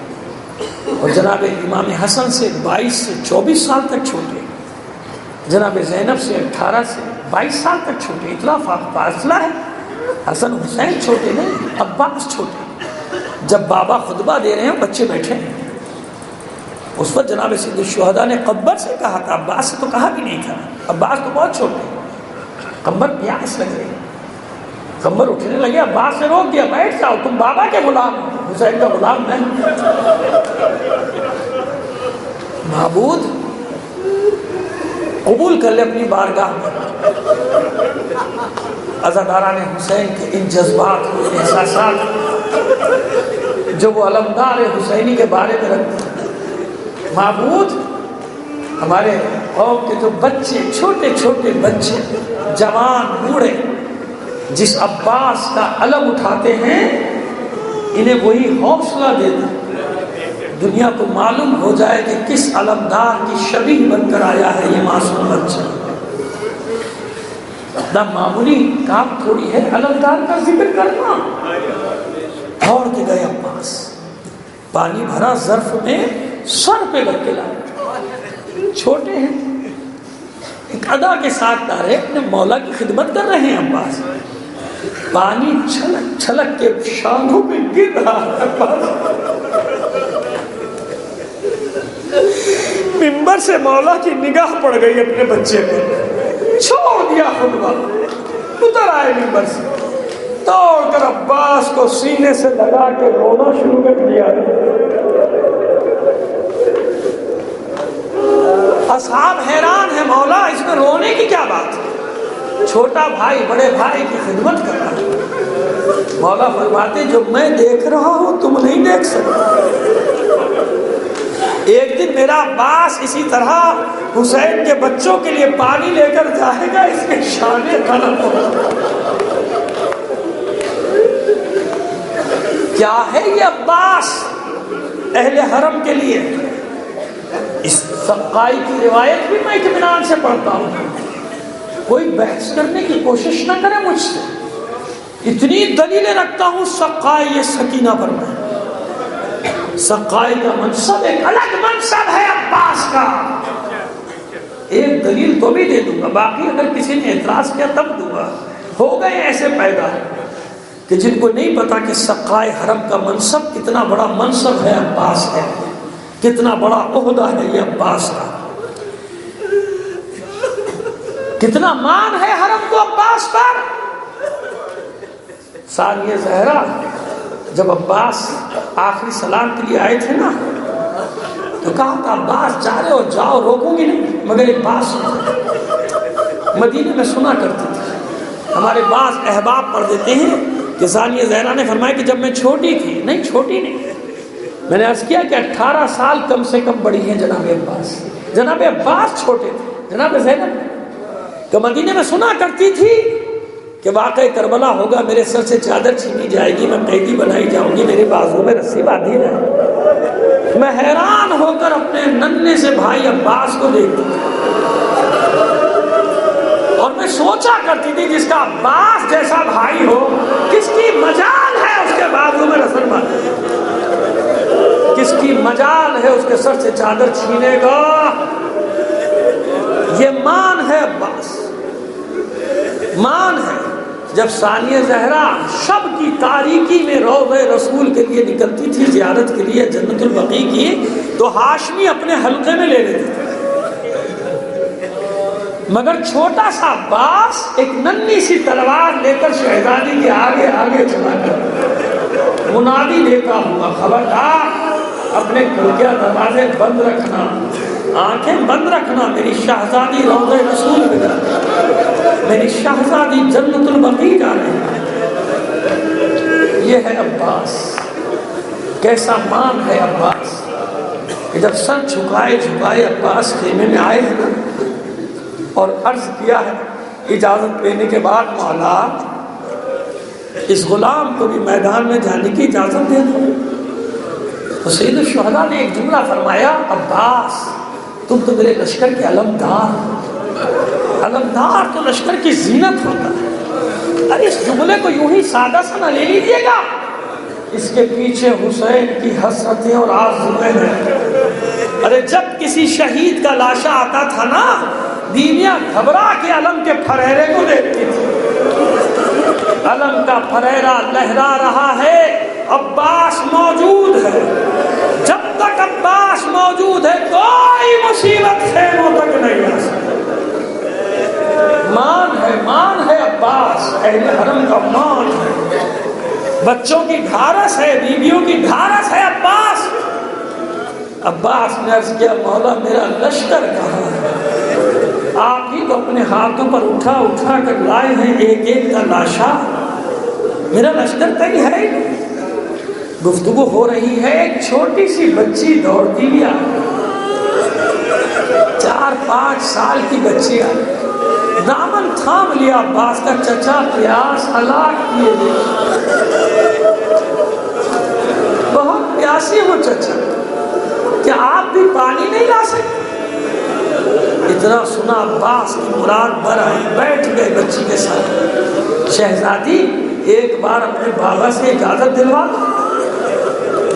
اور جناب امام حسن سے 22 سے 24 سال تک چھوٹے ہیں، جناب زینب سے 18 سے 22 سال تک چھوٹے، اتنا فاصلہ ہے۔ حسن حسین چھوٹے نہیں، عباس چھوٹے۔ جب بابا خطبہ دے رہے ہیں بچے بیٹھے ہیں، اس وقت جناب سید الشہداء نے قبر سے کہا تھا، عباس سے تو کہا بھی نہیں تھا، عباس تو بہت چھوٹے، قبر پیاس لگ رہی، قبر اٹھنے لگے، عباس نے روک دیا، بیٹھ جاؤ، تم بابا کے غلام ہو، حسین کا غلام نہیں۔ معبود قبول کر لے اپنی بارگاہ میں۔ عزاداران حسین کے ان جذبات، ان احساسات جو وہ علمدار حسینی کے بارے میں رکھتے ہیں، معبود ہمارے قوم کے جو بچے، چھوٹے چھوٹے بچے، جوان بوڑھے، جس عباس کا علم اٹھاتے ہیں، انہیں وہی حوصلہ دے دیں، دنیا کو معلوم ہو جائے کہ کس علمدار کی شبیہ بن کر آیا ہے یہ معصوم بچہ۔ نہ معمولی کام تھوڑی ہے علمدار کا ذکر کرنا۔ دوڑ کے گئے عباس، پانی بھرا ظرف میں، سر پہ رکھ کے لائے، چھوٹے ہیں، ایک ادا کے ساتھ دارے اپنے مولا کی خدمت کر رہے ہیں عباس، پانی چھلک چھلک کے شانوں پہ گر رہا ہے عباس۔ منبر سے مولا کی نگاہ پڑ گئی اپنے بچے پہ، چھوڑ دیا خطبہ، اتر آئے منبر سے، دوڑ کر عباس کو سینے سے لگا کے رونا شروع کر دیا۔ اصحاب حیران ہے، مولا اس میں رونے کی کیا بات ہے؟ چھوٹا بھائی بڑے بھائی کی خدمت کر رہا ہے۔ مولا فرماتے جو میں دیکھ رہا ہوں تم نہیں دیکھ سکتے۔ ایک دن میرا عباس اسی طرح حسین کے بچوں کے لیے پانی لے کر جائے گا، اس کے شان قلم ہو۔ کیا ہے یہ عباس اہل حرم کے لیے؟ اس سقائی کی روایت بھی میں اطمینان سے پڑھتا ہوں، کوئی بحث کرنے کی کوشش نہ کرے مجھ سے، اتنی دلیلیں رکھتا ہوں۔ سقائی یہ سکینہ پر میں، سقائی کا منصب ایک الگ منصب ہے عباس کا، ایک دلیل تو بھی دے دوں گا، باقی اگر کسی نے اعتراض کیا تب دوں گا۔ ہو گئے ایسے پیدا کہ جن کو نہیں پتا کہ سقائے حرم کا منصب کتنا بڑا منصب ہے عباس ہے، کتنا بڑا عہدہ ہے یہ عباس کا، کتنا مان ہے حرم کو عباس پر۔ ثانیہ زہرا جب عباس آخری سلام کے لیے آئے تھے نا، تو کہا تھا عباس جا رہے ہو جاؤ، روکوں گی نہیں، مگر ایک بات سنو، مدینے میں سنا کرتی تھی، ہمارے بعض احباب پڑھ دیتے ہیں کہ ثانیہ زہرا نے فرمایا کہ جب میں چھوٹی تھی، نہیں چھوٹی نہیں، میں نے عرض کیا کہ 18 سال کم سے کم بڑی ہیں جناب عباس، جناب عباس چھوٹے تھے، جناب زینب کہ مدینے میں سنا کرتی تھی کہ واقعی کربلا ہوگا، میرے سر سے چادر چھینی جائے گی، میں قیدی بنائی جاؤں گی، میرے بازو میں رسی باندھی جائے۔ میں حیران ہو کر اپنے ننھے سے بھائی عباس کو دیکھتی تھی، اور میں سوچا کرتی تھی جس کا عباس جیسا بھائی ہو، کس کی مجال ہے اس کے بازو میں رسی باندھی، کس کی مجال ہے اس کے سر سے چادر چھینے گا۔ یہ مان ہے عباس، مان ہے۔ جب ثانیہ زہرا شب کی تاریکی میں روضہ رسول کے لیے نکلتی تھی زیارت کے لیے جنت البقیع کی، تو ہاشمی اپنے حلقے میں لے لیتے تھے، مگر چھوٹا سا عباس ایک ننھی سی تلوار لے کر شہزادی کے آگے آگے چلا کر منادی دیتا ہوا، خبردار اپنے کھڑکیاں دروازے بند رکھنا، آنکھیں بند رکھنا، میری شہزادی روضہ رسول پہ جا رہی ہے، میری شہزادی جنت البقیع جا رہی ہے۔ یہ ہے عباس، کیسا مان ہے عباس کہ جب سر جھکائے جھکائے عباس خیمے میں آئے ہیں نا، اور عرض کیا ہے اجازت لینے کے بعد، مولا اس غلام کو بھی میدان میں جانے کی اجازت دے دو۔ تو سید الشہداء نے ایک جملہ فرمایا، عباس تم تو میرے لشکر کے علمدار، علمدار تو لشکر کی زینت ہوتا ہے۔ ارے اس جملے کو یوں ہی سادہ سا نہ لے لیجیے گا، اس کے پیچھے حسین کی حسرتیں اور آرزوئیں ہیں۔ ارے جب کسی شہید کا لاشا آتا تھا نا، بیویاں گھبرا کے علم کے پھریرے کو دیکھتی تھی، علم کا پھریرا لہرا رہا ہے، عباس موجود ہے، جب تک عباس موجود ہے کوئی مصیبت خیموں تک نہیں آ سکتی۔ مان ہے عباس، اہل حرم کا مان ہے، بچوں کی ڈھارس ہے، بیویوں کی ڈھارس ہے عباس۔ عباس نے عرض کیا، مولا میرا لشکر کہاں ہے؟ آپ ہی تو اپنے ہاتھوں پر اٹھا اٹھا کر لائے ہیں ایک ایک کا لاشا، میرا لشکر کہیں ہے؟ گفتگو ہو رہی ہے، ایک چھوٹی سی بچی دوڑتی بھی آ، 4-5 سال کی بچی آ، دامن تھام لیا عباس کا، چچا پیاس ہلاک کیے گئے، بہت پیاسی ہو چچا، کیا آپ بھی پانی نہیں لا سکتے؟ اتنا سنا عباس کی مراد بر آئی، بیٹھ گئے بچی کے ساتھ۔ شہزادی ایک بار اپنے بابا سے اجازت دلوا،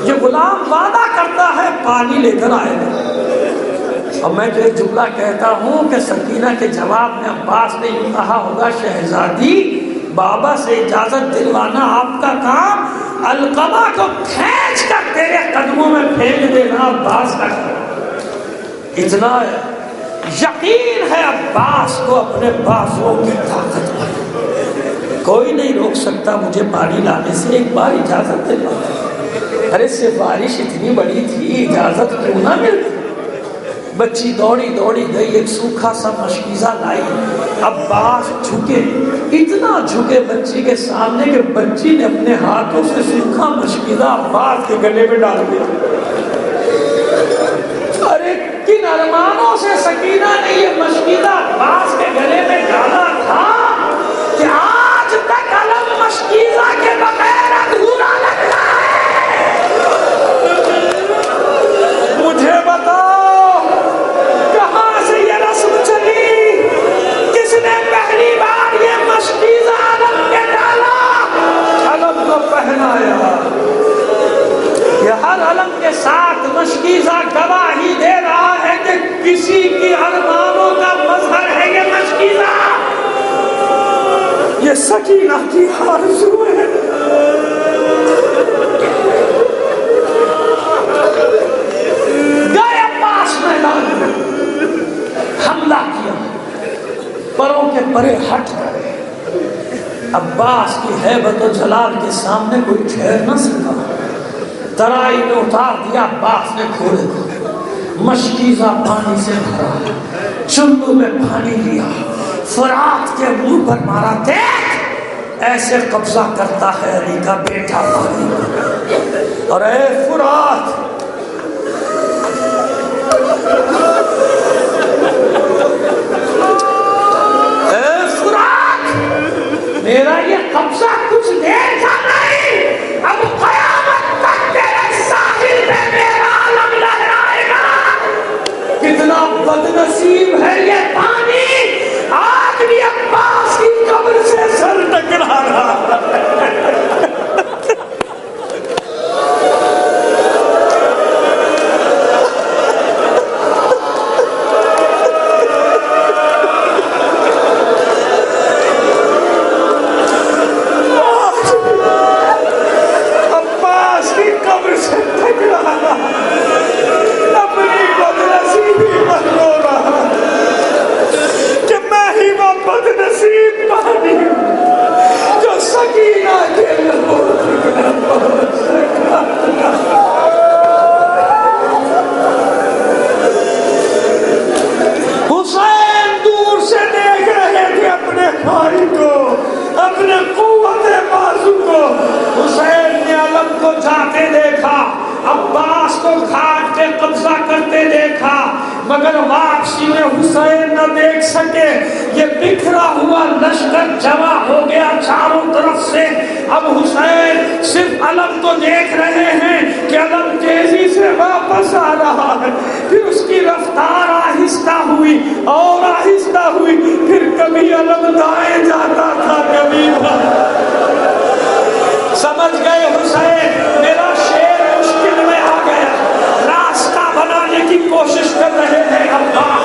یہ غلام وعدہ کرتا ہے پانی لے کر آئے گا۔ اور میں جو ایک جملہ کہتا ہوں کہ سکینہ کے جواب میں عباس نے یہ کہا ہوگا، شہزادی بابا سے اجازت دلوانا آپ کا کام، القبہ کو کھینچ کر تیرے قدموں میں پھینک دینا عباس کا کام۔ اتنا یقین ہے عباس کو اپنے بازوؤں کی طاقت پر، کوئی نہیں روک سکتا مجھے پانی لانے سے، ایک بار اجازت دے دو۔ ارے سے بارش اتنی بڑی تھی، اجازت کیوں نہ ملتی؟ بچی دوڑی دوڑی گئی، ایک سوکھا سا مشکیزہ لائی، عباس جھکے، اتنا جھکے بچی کے سامنے کہ بچی نے اپنے ہاتھوں سے سوکھا مشکیزہ عباس کے گلے میں ڈال دیا۔ ارے کن ارمانوں سے سکینہ نے یہ مشکیزہ عباس کے گلے میں ڈالا تھا کہ آج تک علم مشکیزہ کے بغیر ادھورا لگتا ہے۔ مجھے بتاؤ کہاں سے یہ رسم چلی، کس نے پہلی بار یہ مشکیزہ علم کے ڈالا، علم کو پہنایا؟ یہ ہر علم کے ساتھ مشکیزہ گواہی دے رہا ہے کہ کسی کی ارمانوں کا مظہر ہے یہ مشکیزہ، یہ سکینہ کی آرزو ہے۔ گئے عباس میدان میں، حملہ کیا، پروں کے پرے ہٹ گئے، عباس کی ہیبت و جلال کے سامنے کوئی ٹھہر نہ سکا، ترائی میں اتار دیا عباس نے گھوڑے کو، مشکیزہ پانی سے بھرا، چلو میں پانی لیا، فرات کے منہ پر مارا، دیکھ ایسے قبضہ کرتا ہے علی کا بیٹا پانی۔ اور اے فرات، اے فرات، میرا یہ قبضہ کچھ دیر کا نہیں، اب قیامت تک تیرے ساحل میں میرا علم لہرائے گا۔ کتنا بدنصیب ہے یہ پانی، آج بھی عباس کی قبر سے سر ٹکرا رہا ہے۔ کو جاتے دیکھا، عباس کو گھاٹ پہ قبضہ کرتے دیکھا، مگر واپسی میں حسین نہ دیکھ سکے۔ یہ بکھرا ہوا لشکر جمع ہو گیا چاروں طرف سے، اب حسین صرف علم تو دیکھ رہے ہیں کہ علم تیزی سے واپس آ رہا ہے، پھر اس کی رفتار آہستہ ہوئی اور آہستہ ہوئی، پھر کبھی علم دائیں جاتا تھا کبھی سمجھ گئے حسین میرا شیر مشکل میں آ گیا، راستہ بنانے کی کوشش کر رہے ہیں اللہ